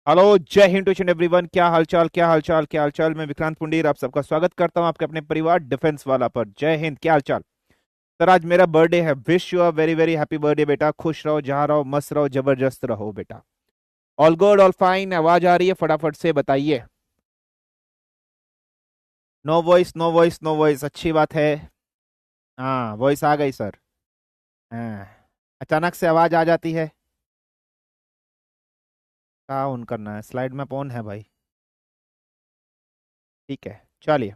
Hello, जय Hind to everyone. क्या हालचाल, क्या हालचाल, क्या हालचाल। मैं विक्रांत पुंडीर आप सबका स्वागत करता हूं आपके अपने परिवार डिफेंस वाला पर। जय हिंद। क्या हालचाल सर? आज मेरा बर्थडे है। Wish you a very very happy birthday बेटा। खुश रहो, जहाँ रहो, मस्त रहो, जबरदस्त रहो बेटा। All good, all fine. आवाज आ रही है? फटाफट से बताइए। No voice, no voice, no voice. अच्छी बात है। हाँ, वॉइस आ गई सर। हाँ, अचानक से आवाज आ जाती है। कहाँ ऑन करना है? स्लाइड में ऑन है भाई। ठीक है, चलिए।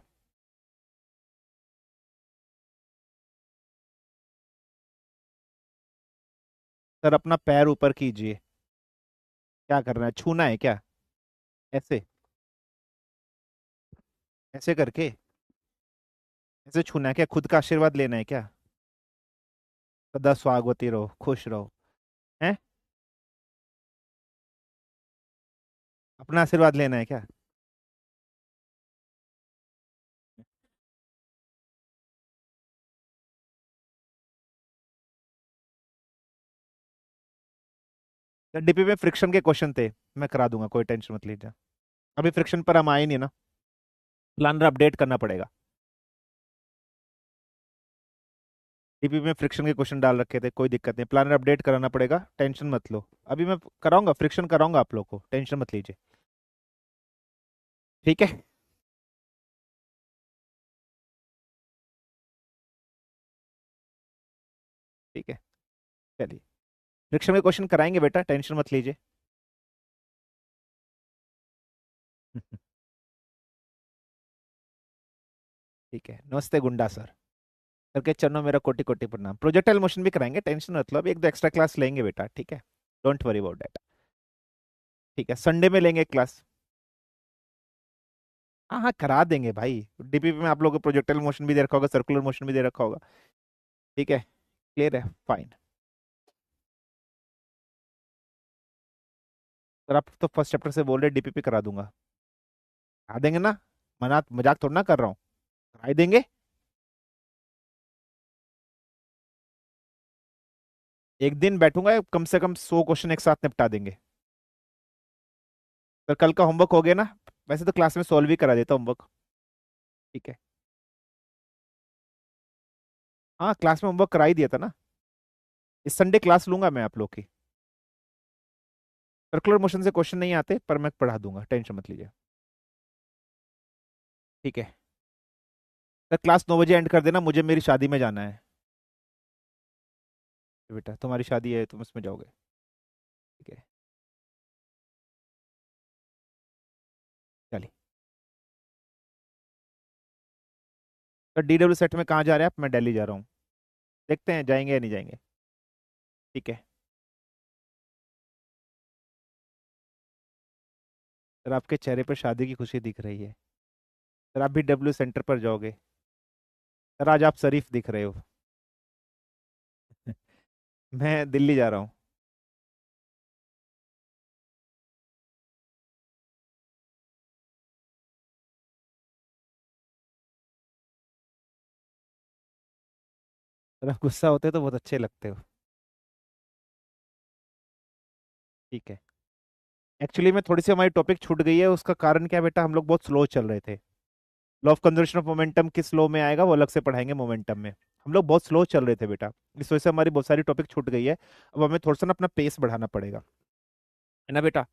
सर, अपना पैर ऊपर कीजिए। क्या करना है? छूना है क्या? ऐसे? ऐसे करके? ऐसे छूना है क्या? खुद का आशीर्वाद लेना है क्या? सदा स्वागवती रहो, खुश रहो। हैं? अपना आशीर्वाद लेना है क्या? डीपी में फ्रिक्शन के क्वेश्चन थे। मैं करा दूंगा, कोई टेंशन मत लीजिए। अभी फ्रिक्शन पर हम आए नहीं ना। प्लानर अपडेट करना पड़ेगा। डीपी में फ्रिक्शन के क्वेश्चन डाल रखे थे, कोई दिक्कत नहीं। प्लानर अपडेट कराना पड़ेगा, टेंशन मत लो। अभी मैं कराऊंगा, फ्रिक्शन कराऊंगा आप लोग को, टेंशन मत लीजिए। ठीक है। ठीक है, चलिए। फ्रिक्शन के क्वेश्चन कराएंगे बेटा, टेंशन मत लीजिए। ठीक है, नमस्ते गुंडा सर। करके चरणों मेरा कोटि कोटि प्रणाम। प्रोजेक्टाइल मोशन भी कराएंगे, टेंशन मत लो। अभी एक दो एक्स्ट्रा क्लास लेंगे बेटा, ठीक है। Don't worry about that. ठीक है, संडे में लेंगे क्लास। हाँ हाँ, करा देंगे भाई। डीपीपी में आप लोगों को प्रोजेक्टाइल मोशन भी दे रखा होगा, सर्कुलर मोशन भी दे रखा होगा। ठीक है, क्लियर है, फाइन। सर, आप तो फर्स्ट चैप्टर से बोल रहे डीपीपी करा दूंगा। करा देंगे ना। मना मजाक थोड़ा ना कर रहा हूँ। करा ही देंगे। एक दिन बैठूंगा, कम से कम 100 क्वेश्चन एक साथ निपटा देंगे। सर, कल का होमवर्क हो गया ना? वैसे तो क्लास में सॉल्व भी करा देता होमवर्क। ठीक है। हाँ, क्लास में होमवर्क करा ही दिया था ना। इस संडे क्लास लूंगा मैं आप लोग की। सर्कुलर मोशन से क्वेश्चन नहीं आते, पर मैं पढ़ा दूंगा, टेंशन मत लीजिए। ठीक है। सर, क्लास 9 बजे एंड कर देना, मुझे मेरी शादी में जाना है। बेटा, तुम्हारी शादी है, तुम उसमें जाओगे। ठीक है, चलिए। सर, डीडब्ल्यू सेट में कहाँ जा रहे हैं आप? मैं दिल्ली जा रहा हूँ। देखते हैं जाएंगे या नहीं जाएंगे। ठीक है। सर, आपके चेहरे पर शादी की खुशी दिख रही है। सर, आप भी डब्ल्यू सेंटर पर जाओगे। सर, आज आप शरीफ दिख रहे हो। मैं दिल्ली जा रहा हूँ। सर, आप गुस्सा होते हो तो बहुत अच्छे लगते हो। ठीक है। एक्चुअली में थोड़ी सी हमारी टॉपिक छूट गई है, उसका कारण क्या है बेटा? हम लोग बहुत स्लो चल रहे थे। Law of conservation of momentum किस लॉ में आएगा वो अलग से पढ़ाएंगे मोमेंटम में। हम लोग बहुत स्लो चल रहे थे बेटा। इस वजह से हमारी बहुत सारी टॉपिक छूट गई है। अब हमें थोड़ा सा ना अपना पेस बढ़ाना पड़ेगा। है ना बेटा?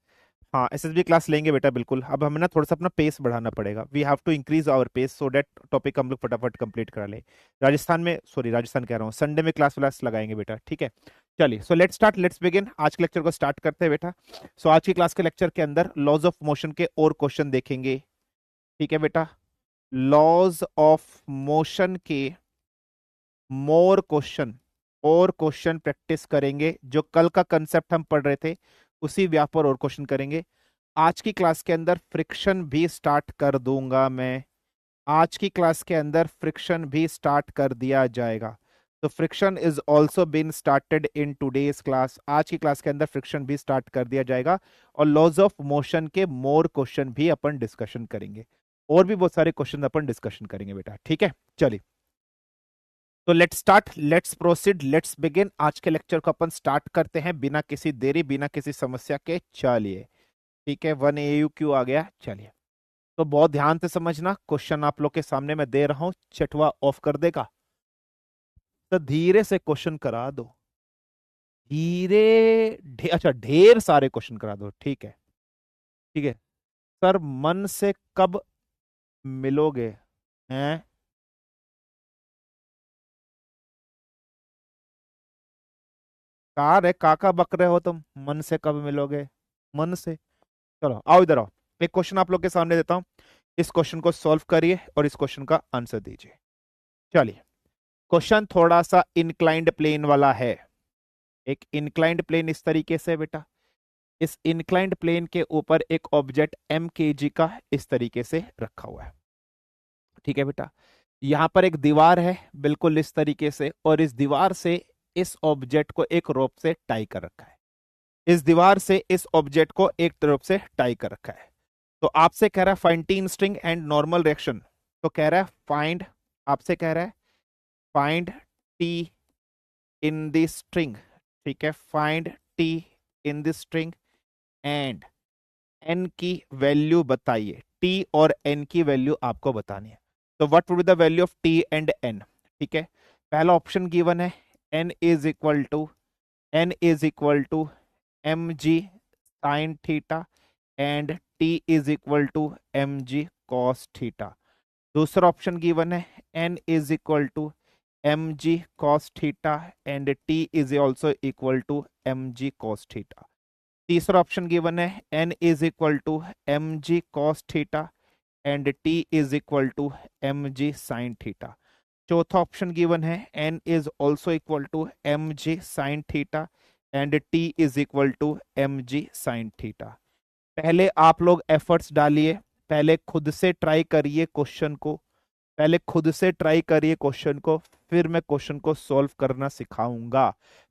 हाँ, एसएसबी क्लास लेंगे बेटा, बिल्कुल। अब हमें ना थोड़ा सा अपना पेस बढ़ाना पड़ेगा। We have to increase our pace so that topic हम लोग फटाफट कंप्लीट करा ले। राजस्थान में, सॉरी, राजस्थान कह रहा हूँ, संडे में क्लास व्लास लगाएंगे बेटा, ठीक है। चलिए, so let's start, let's begin. आज के लेक्चर को स्टार्ट करते हैं बेटा। सो आज की क्लास के लेक्चर के अंदर लॉज ऑफ मोशन के और क्वेश्चन देखेंगे। ठीक है बेटा। लॉज ऑफ मोशन के मोर क्वेश्चन, और क्वेश्चन प्रैक्टिस करेंगे। जो कल का कंसेप्ट हम पढ़ रहे थे उसी व्याप पर और क्वेश्चन करेंगे। आज की क्लास के अंदर फ्रिक्शन भी स्टार्ट कर दूंगा मैं। आज की क्लास के अंदर फ्रिक्शन भी स्टार्ट कर दिया जाएगा। तो friction is also been started in today's class. आज की क्लास के अंदर फ्रिक्शन भी स्टार्ट कर दिया जाएगा। और लॉज ऑफ मोशन के मोर क्वेश्चन भी अपन डिस्कशन करेंगे। और भी बहुत सारे क्वेश्चन अपन डिस्कशन करेंगे बेटा, ठीक है। चलिए, तो let's start, let's proceed, let's begin. आज के लेक्चर को अपन स्टार्ट करते हैं बिना किसी देरी, बिना किसी समस्या के। चलिए, ठीक है, 1 AU आ गया। चलिए, तो बहुत ध्यान से समझना, क्वेश्चन आप लोग के सामने मैं दे रहा हूं, चटवा ऑफ कर देगा तो धीरे से क्वेश्चन करा दो। अच्छा, ढेर सारे क्वेश्चन करा दो, ठीक है। ठीक है सर, मन से कब मिलोगे? हैं? कार है, काका बक रहे हो तुम, मन से कब मिलोगे? मन से। चलो आओ इधर आओ, एक क्वेश्चन आप लोग के सामने देता हूं, इस क्वेश्चन को सॉल्व करिए और इस क्वेश्चन का आंसर दीजिए। चलिए, क्वेश्चन थोड़ा सा इंक्लाइंड प्लेन वाला है। एक इंक्लाइंड प्लेन इस तरीके से बेटा, इस इंक्लाइंड प्लेन के ऊपर एक ऑब्जेक्ट MKG का इस तरीके से रखा हुआ है। ठीक है बेटा, यहां पर एक दीवार है बिल्कुल इस तरीके से, और इस दीवार से इस ऑब्जेक्ट को एक रोप से टाई कर रखा है। इस दीवार से इस ऑब्जेक्ट को एक तरफ से टाई कर रखा है। तो आपसे कह रहा है find T in string and normal reaction. तो कह रहा है फाइंड, आपसे कह रहा है find T in the string. ठीक है, find T in the string and N की वैल्यू बताइए। टी और एन की वैल्यू आपको बतानी है। तो what would be the value of T and N? ठीक है, पहला ऑप्शन गिवन है, N is equal to, N is equal to M G sine theta and T is equal to M G cos theta. दूसरा option given है, N is equal to M G cos theta and T is also equal to M G cos theta. तीसरा option given है, N is equal to M G cos theta and T is equal to M G sine theta. चौथा option given है, N is also equal to M G sine theta and T is equal to M G sine theta. पहले आप लोग efforts डालिए, पहले खुद से try करिए क्वेश्चन को, पहले खुद से ट्राई करिए क्वेश्चन को, फिर मैं क्वेश्चन को सॉल्व करना सिखाऊंगा।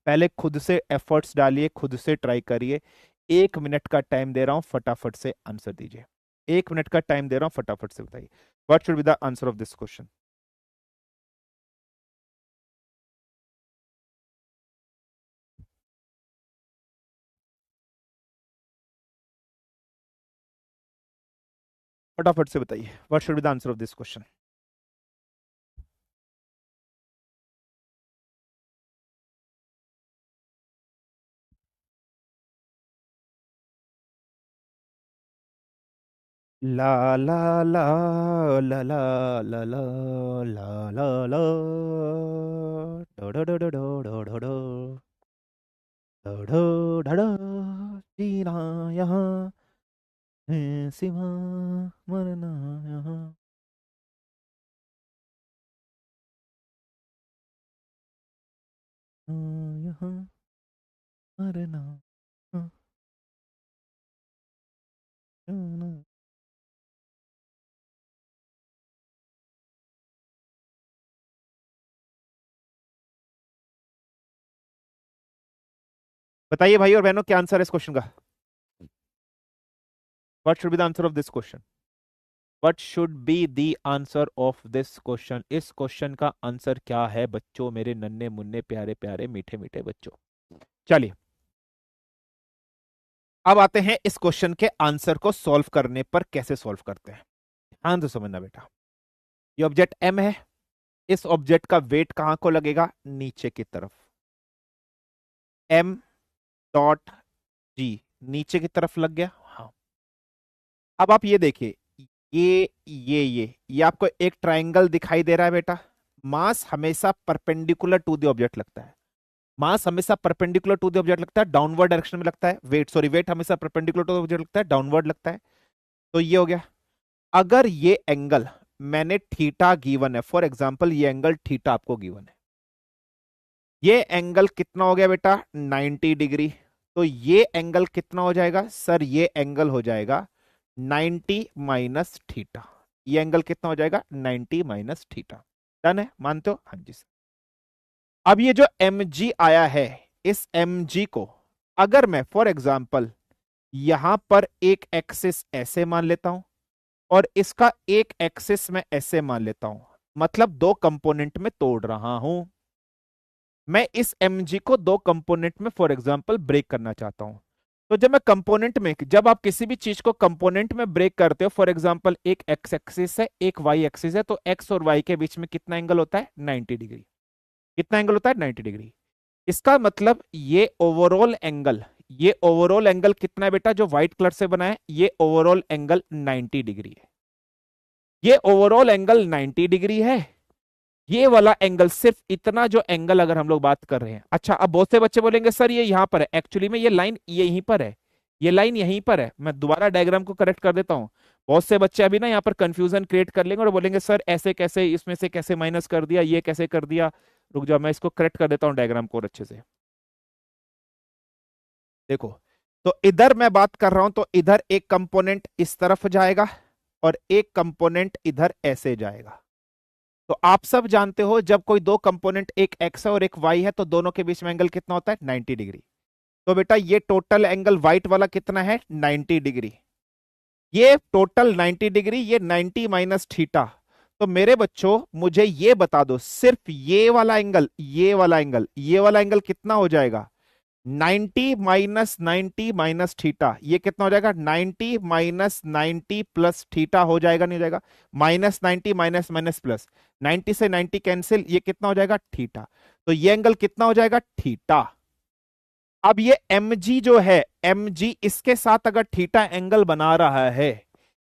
पहले खुद से एफर्ट्स डालिए, खुद से ट्राई करिए। 1 मिनट का टाइम दे रहा हूं, फटाफट से आंसर दीजिए। 1 मिनट का टाइम दे रहा हूं, फटाफट से बताइए what should be the answer of this question. फटाफट से बताइए what should be the answer of this question. ला ला ला ला ला ला ला ला ला ला डो डो डो डो डो डो डो डो डो डो डो जीना यहाँ है सिवा, मरना यहाँ। यहाँ मरना यहाँ, जाना। बताइए भाई और बहनों, क्या आंसर है इस क्वेश्चन का? What should be the answer of this question? What should be the answer of this question? इस क्वेश्चन का आंसर क्या है बच्चों, मेरे नन्हे मुन्ने प्यारे प्यारे मीठे मीठे बच्चों? चलिए, अब आते हैं इस क्वेश्चन के आंसर को सॉल्व करने पर, कैसे सॉल्व करते हैं। ध्यान से समझना बेटा, ये ऑब्जेक्ट M है, इस ऑब्जेक्ट का वेट कहां को लगेगा? नीचे की तरफ। M डॉट G नीचे की तरफ लग गया। हाँ, अब आप ये देखिए, ये आपको एक ट्रायंगल दिखाई दे रहा है बेटा। मास हमेशा परपेंडिकुलर टू द ऑब्जेक्ट लगता है, मास हमेशा परपेंडिकुलर टू द ऑब्जेक्ट लगता है, डाउनवर्ड डायरेक्शन में लगता है। वेट, सॉरी, वेट हमेशा परपेंडिकुलर टू द ऑब्जेक्ट लगता है, डाउनवर्ड लगता है। तो ये हो गया। अगर ये एंगल मैंने थीटा गिवन है, फॉर एग्जांपल ये एंगल थीटा आपको गिवन है, ये एंगल कितना हो गया बेटा? 90 डिग्री। तो ये एंगल कितना हो जाएगा सर? ये एंगल हो जाएगा 90 माइनस थीटा। ये एंगल कितना हो जाएगा? 90 माइनस थीटा। डन है, मानते हो? हाँ जी सर। अब ये जो mg आया है, इस mg को अगर मैं फॉर एग्जांपल यहां पर एक एक्सिस ऐसे मान लेता हूं और इसका एक एक्सिस में ऐसे मान लेता हूं, मतलब दो कंपोनेंट में तोड़ रहा हूं। मैं इस mg को दो कंपोनेंट में फॉर एग्जांपल ब्रेक करना चाहता हूं, तो जब मैं कंपोनेंट में, जब आप किसी भी चीज को कंपोनेंट में ब्रेक करते हो, फॉर एग्जांपल एक एक्स एक्सिस है, एक वाई एक्सिस है, तो एक्स और वाई के बीच में कितना एंगल होता है? 90 डिग्री। कितना एंगल होता है? 90 डिग्री। इसका मतलब ये ओवरऑल एंगल कितना है बेटा, जो व्हाइट कलर से बना है, ये ओवरऑल एंगल 90 डिग्री है। ये ओवरऑल एंगल 90 डिग्री है। ये वाला एंगल, सिर्फ इतना जो एंगल अगर हम लोग बात कर रहे हैं। अच्छा, अब बहुत से बच्चे बोलेंगे सर ये यहां पर है, एक्चुअली में ये लाइन यहीं पर है, ये लाइन यहीं पर है। मैं दोबारा डायग्राम को करेक्ट कर देता हूं। बहुत से बच्चे अभी ना यहाँ पर कंफ्यूजन क्रिएट कर लेंगे और बोलेंगे सर ऐसे कैसे, इसमें से कैसे माइनस कर दिया, ये कैसे कर दिया। रुक जाओ, मैं इसको करेक्ट कर देता हूँ डायग्राम को और अच्छे से देखो। तो इधर मैं बात कर रहा हूं, तो इधर एक कंपोनेंट इस तरफ जाएगा और एक कंपोनेंट इधर ऐसे जाएगा। तो आप सब जानते हो जब कोई दो कंपोनेंट, एक एक्स है और एक वाई है, तो दोनों के बीच में एंगल कितना होता है? 90 डिग्री। तो बेटा ये टोटल एंगल व्हाइट वाला कितना है? 90 डिग्री। ये टोटल 90 डिग्री, ये 90 माइनस थीटा। तो मेरे बच्चों मुझे ये बता दो, सिर्फ ये वाला एंगल, ये वाला एंगल कितना हो जाएगा? 90 माइनस थीटा। ये कितना हो जाएगा? 90 माइनस 90 प्लस थीटा हो जाएगा, नहीं हो जाएगा? माइनस 90 माइनस माइनस प्लस, 90 से 90 कैंसिल, ये कितना हो जाएगा? थीटा। तो ये एंगल कितना हो जाएगा? थीटा। अब ये mg जो है, mg इसके साथ अगर थीटा एंगल बना रहा है,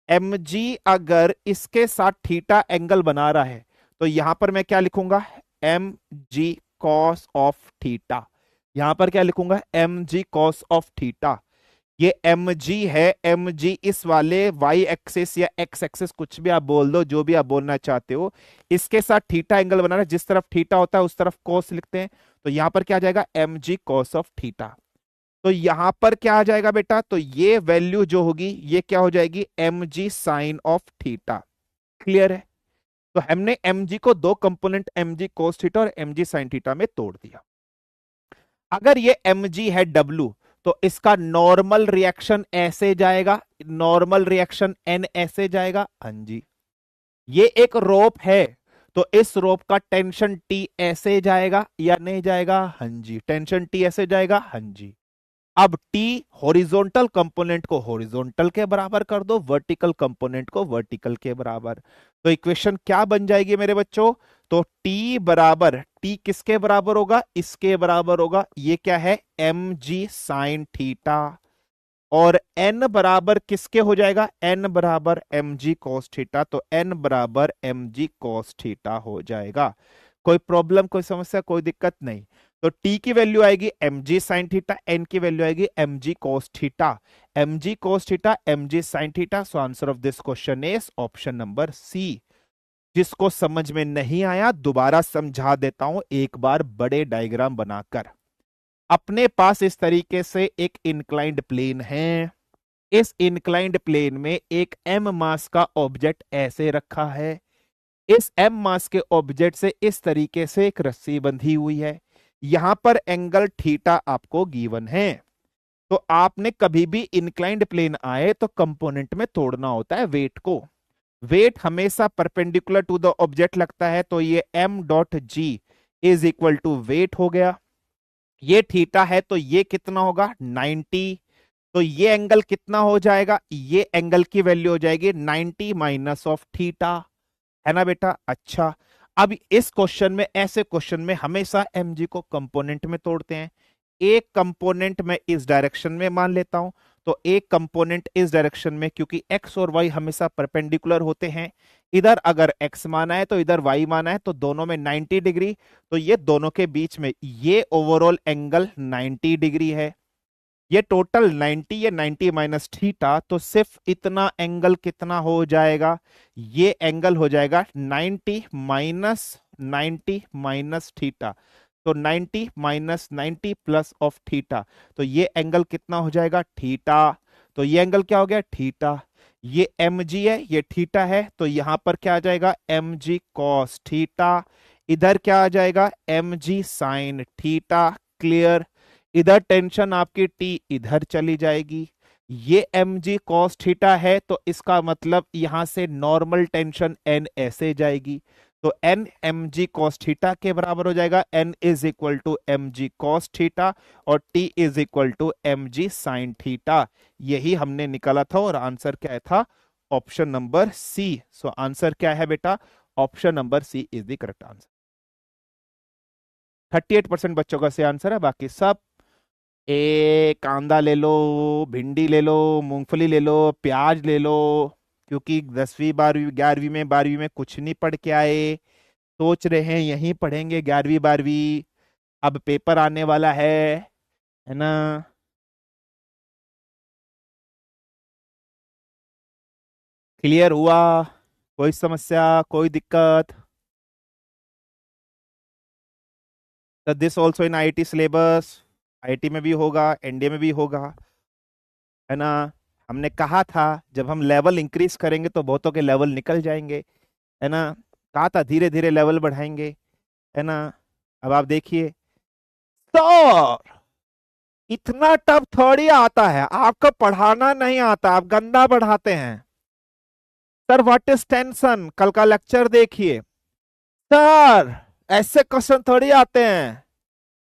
mg अगर इसके साथ थीटा एंगल बना रहा है, तो यहां पर मैं क्या लिखूंगा? mg cos of theta. यहां पर क्या लिखूंगा? mg cos of theta. ये mg है, mg इस वाले y एक्सिस या x एक्सिस, कुछ भी आप बोल दो, जो भी आप बोलना चाहते हो, इसके साथ थीटा एंगल बना रहा है। जिस तरफ थीटा होता है उस तरफ cos लिखते हैं। तो यहां पर क्या आ जाएगा? mg cos of theta. तो यहां पर क्या आ जाएगा बेटा? तो ये वैल्यू जो होगी ये क्या हो जाएगी? mg sine of theta. Clear है? तो हमने mg को दो कंपोनेंट mg cos थीटा और mg साइन थीटा में तोड़ दिया। अगर ये mg है w, तो इसका नॉर्मल रिएक्शन ऐसे जाएगा, नॉर्मल रिएक्शन n ऐसे जाएगा। हाँ जी। ये एक रोप है, तो इस रोप का टेंशन T ऐसे जाएगा या नहीं जाएगा? हाँ जी, टेंशन T ऐसे जाएगा। हाँ जी। अब T हॉरिजॉन्टल कंपोनेंट को हॉरिजॉन्टल के बराबर कर दो, वर्टिकल कंपोनेंट को वर्टिकल के बराबर। तो इक्वेशन क्या बन जाएगी मेरे बच्चों? तो T बराबर, T किसके बराबर होगा? इसके बराबर होगा। ये क्या है? mg sine theta. और n बराबर किसके हो जाएगा? n बराबर mg cos थीटा। तो n बराबर mg cos थीटा हो जाएगा। कोई प्रॉब्लम, कोई समस्या, कोई दिक्कत नहीं। तो t की वैल्यू आएगी mg sin थीटा, n की वैल्यू आएगी mg cos theta. mg cos theta, mg sin theta. सो answer of this question is option number C. जिसको समझ में नहीं आया दोबारा समझा देता हूं एक बार बड़े डायग्राम बनाकर। अपने पास इस तरीके से एक इंक्लाइंड प्लेन है। इस इंक्लाइंड प्लेन में एक m मास का ऑब्जेक्ट ऐसे रखा है। इस m मास के ऑब्जेक्ट से इस तरीके से एक रस्सी बंधी हुई है। यहां पर एंगल थीटा आपको गिवन है। तो आपने कभी भी इंक्लाइंड प्लेन आए तो कंपोनेंट में तोड़ना होता है वेट को। वेट हमेशा परपेंडिकुलर टू द ऑब्जेक्ट लगता है। तो ये m dot ji is equal to weight हो गया। ये थीटा है तो ये कितना होगा? 90। तो ये एंगल कितना हो जाएगा? ये एंगल की वैल्यू हो जाएगी 90 माइनस ऑफ थीटा। है ना बेटा? अच्छा, अब इस क्वेश्चन में, ऐसे क्वेश्चन में हमेशा mg को कंपोनेंट में तोड़ते हैं। एक कंपोनेंट में इस डायरेक्शन में मान लेता हूं, तो एक कंपोनेंट इस डायरेक्शन में, क्योंकि x और y हमेशा परपेंडिकुलर होते हैं। इधर अगर x माना है तो इधर y माना है, तो दोनों में 90 डिग्री। तो ये दोनों के बीच में ये ओवरऑल एंगल 90 डिग्री है। ये टोटल 90, ये 90 माइनस थीटा, तो सिर्फ इतना एंगल कितना हो जाएगा? ये एंगल हो जाएगा 90 माइनस थीटा। तो 90 माइनस 90 प्लस ऑफ थीटा। तो ये एंगल कितना हो जाएगा? थीटा। तो ये एंगल क्या हो गया? थीटा। ये mg है, ये थीटा है, तो यहां पर क्या आ जाएगा? mg cos theta. इधर क्या आ जाएगा? mg sine theta. क्लियर? इधर टेंशन आपकी T इधर चली जाएगी। ये mg cos थीटा है, तो इसका मतलब यहां से नॉर्मल टेंशन N ऐसे जाएगी। तो N M G cos theta के बराबर हो जाएगा, N is equal to M G cos theta और T is equal to M G sine theta. यही हमने निकाला था और आंसर क्या था, option number C. So answer क्या है बेटा, option number C is the correct answer. 38% बच्चों का सही आंसर है, बाकी सब ए कांदा ले लो, भिंडी ले लो, मूंगफली ले लो, प्याज ले लो, क्योंकि 10वीं 12वीं 11वीं में 12वीं में कुछ नहीं पढ़ के आए, सोच रहे हैं यहीं पढ़ेंगे 11वीं 12वीं, अब पेपर आने वाला है ना। क्लियर हुआ, कोई समस्या, कोई दिक्कत? तो this also in IIT syllabus, IIT में भी होगा, एनडीए में भी होगा, है ना। हमने कहा था जब हम लेवल इंक्रीज करेंगे तो बहुतों के लेवल निकल जाएंगे, है ना। कहा था धीरे धीरे लेवल बढ़ाएंगे, है ना। अब आप देखिए, तो इतना टफ थोड़ी आता है, आपको पढ़ाना नहीं आता, आप गंदा पढ़ाते हैं। सर व्हाट इज टेंशन, कल का लेक्चर देखिए सर, ऐसे क्वेश्चन थोड़ी आते हैं।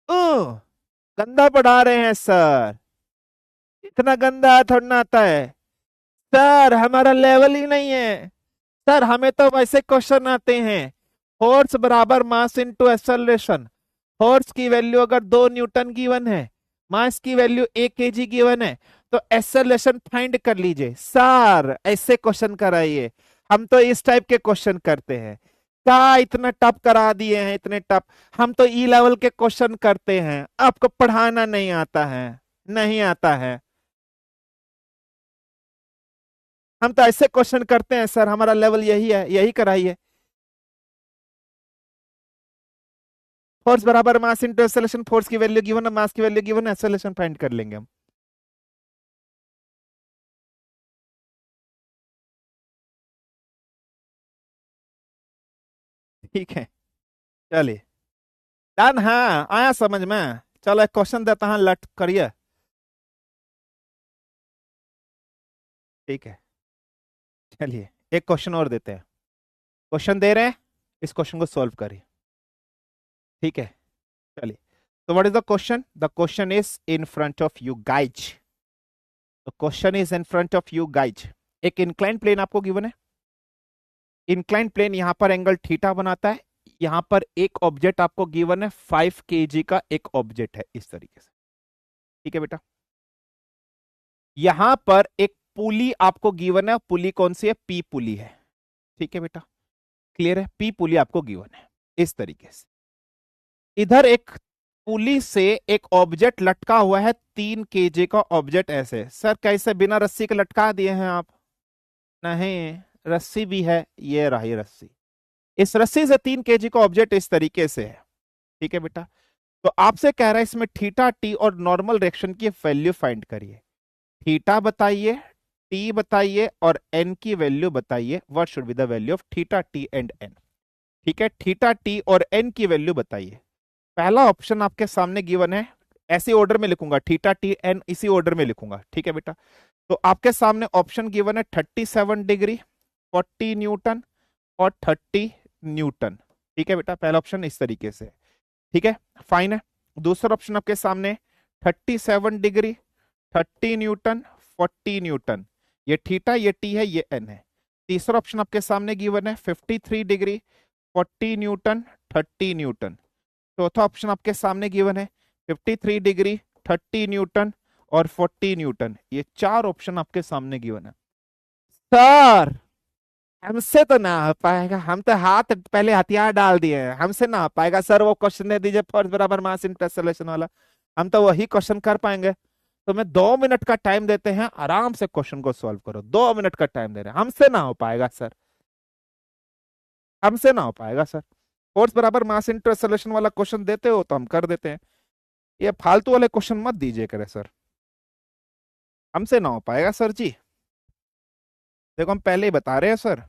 ओ, गंदा पढ़ा रहे हैं सर, इतना गंदा थोड़ा ना आता है सर, हमारा लेवल ही नहीं है सर, हमें तो वैसे क्वेश्चन आते हैं, फोर्स बराबर मास इनटू एक्सेलरेशन, फोर्स की वैल्यू अगर 2 न्यूटन गिवन है, मास की वैल्यू 1 केजी गिवन है, तो एक्सेलरेशन फाइंड कर लीजिए सर, ऐसे क्वेश्चन कराइए। हम तो इस टाइप के क्वेश्चन करते हैं, क्या इतना टफ करा दिए हैं, इतने टफ। हम तो ई लेवल के क्वेश्चन करते हैं, आपको पढ़ाना नहीं आता है, नहीं आता है। हम तो ऐसे क्वेश्चन करते हैं सर, हमारा लेवल यही है, यही कराइए। फोर्स बराबर मास इंटू एक्सेलरेशन, फोर्स की वैल्यू गिवन है, मास की वैल्यू गिवन है, एक्सेलरेशन फाइंड कर लेंगे हम। ठीक है, चलिए, डन, हाँ आया समझ में। चलो एक क्वेश्चन देता हूं, लट करिए। ठीक है, चलिए एक क्वेश्चन और देते हैं, क्वेश्चन दे रहे हैं, इस क्वेश्चन को सॉल्व करिए। ठीक है, चलिए। तो what is the question, the question is in front of you guys, the question is in front of you guys. एक इंक्लाइन प्लेन आपको गिवन है, इंक्लाइन प्लेन यहां पर एंगल थीटा बनाता है, यहां पर एक ऑब्जेक्ट आपको गिवन है 5 kg का एक ऑब्जेक्ट है, इस तरीके से। ठीक है बेटा, यहां पर एक पुली आपको गिवन है, पुली कौन सी है, पी पुली है। ठीक है बेटा, क्लियर है, पी पुली आपको गिवन है इस तरीके से। इधर एक पुली से एक ऑब्जेक्ट लटका हुआ है, 3 kg का ऑब्जेक्ट, ऐसे सर कैसे बिना रस्सी के लटका दिए हैं आप, नहीं रस्सी भी है, ये रही रस्सी, इस रस्सी से 3 kg का ऑब्जेक्ट इस तरीके से है। ठीक है बेटा, तो आपसे कह रहा है इसमें थीटा टी और नॉर्मल रिएक्शन की वैल्यू फाइंड करिए। थीटा बताइए, टी बताइए और एन की वैल्यू बताइए, what should be the value of theta T and N. ठीक है, थीटा टी और एन की वैल्यू बताइए। पहला ऑप्शन आपके सामने गिवन है, ऐसे ऑर्डर में लिखूंगा, थीटा टी एन इसी ऑर्डर में लिखूंगा। ठीक है बेटा, तो आपके सामने ऑप्शन गिवन है 37 डिग्री, 40 न्यूटन और 30 न्यूटन। ठीक है बेटा, पहला ऑप्शन इस तरीके से। ठीक है, फाइन है। दूसरा ऑप्शन आपके सामने 37 डिग्री, 30 न्यूटन, 40 न्यूटन, ये थीटा ये टी है ये एन है। तीसरा ऑप्शन आपके सामने गिवन है 53 डिग्री, 40 न्यूटन, 30 न्यूटन। चौथा ऑप्शन आपके सामने गिवन है 53 डिग्री, 30 न्यूटन और 40 न्यूटन। ये चार ऑप्शन आपके सामने गिवन है। सर हमसे तो ना हो पाएगा, हम तो हाथ पहले हथियार डाल दिए हैं, हमसे ना हो पाएगा सर, वो क्वेश्चन दे दीजिए फोर्स बराबर मास इनटू एक्सेलरेशन वाला, हम तो वही क्वेश्चन कर पाएंगे। तो मैं 2 मिनट का टाइम देते हैं, आराम से क्वेश्चन को सॉल्व करो, 2 मिनट का टाइम दे रहे हैं, हमसे ना हो पाएगा सर, हमसे ना हो पाएगा सर। फोर्स बराबर मास इनटू एक्सेलरेशन वाला क्वेश्चन देते हो तो हम कर देते हैं, ये फालतू वाले क्वेश्चन मत दीजिए करे सर, हमसे ना हो पाएगा सर जी, देखो हम पहले ही बता रहे हैं सर।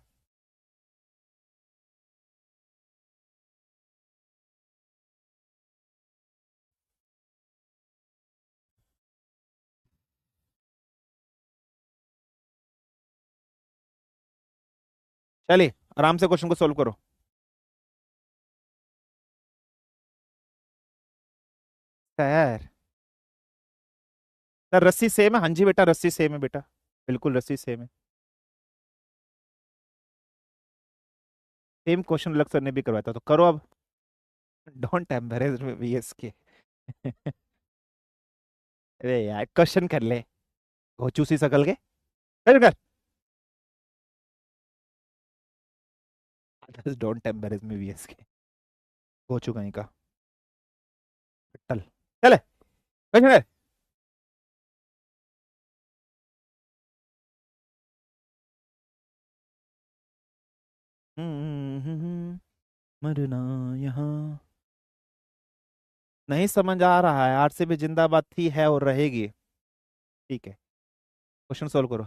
चलिए आराम से क्वेश्चन को सोल्व करो। यार सर रस्सी सेम है, हाँ जी बेटा रस्सी सेम है बेटा, बिल्कुल रस्सी सेम है। सेम क्वेश्चन अलग सर ने भी करवाया था, तो करो अब। Don't embarrass VSK. अरे यार क्वेश्चन कर ले, वो चूसी सकल के कर। डोंट एम्बेरस मी वीएसके, हो चुका है का। चल चले क्वेश्चन कर। मरना यहाँ नहीं समझ आ रहा है, आरसीबी जिंदाबाद थी है और रहेगी। ठीक है, क्वेश्चन सॉल्व करो।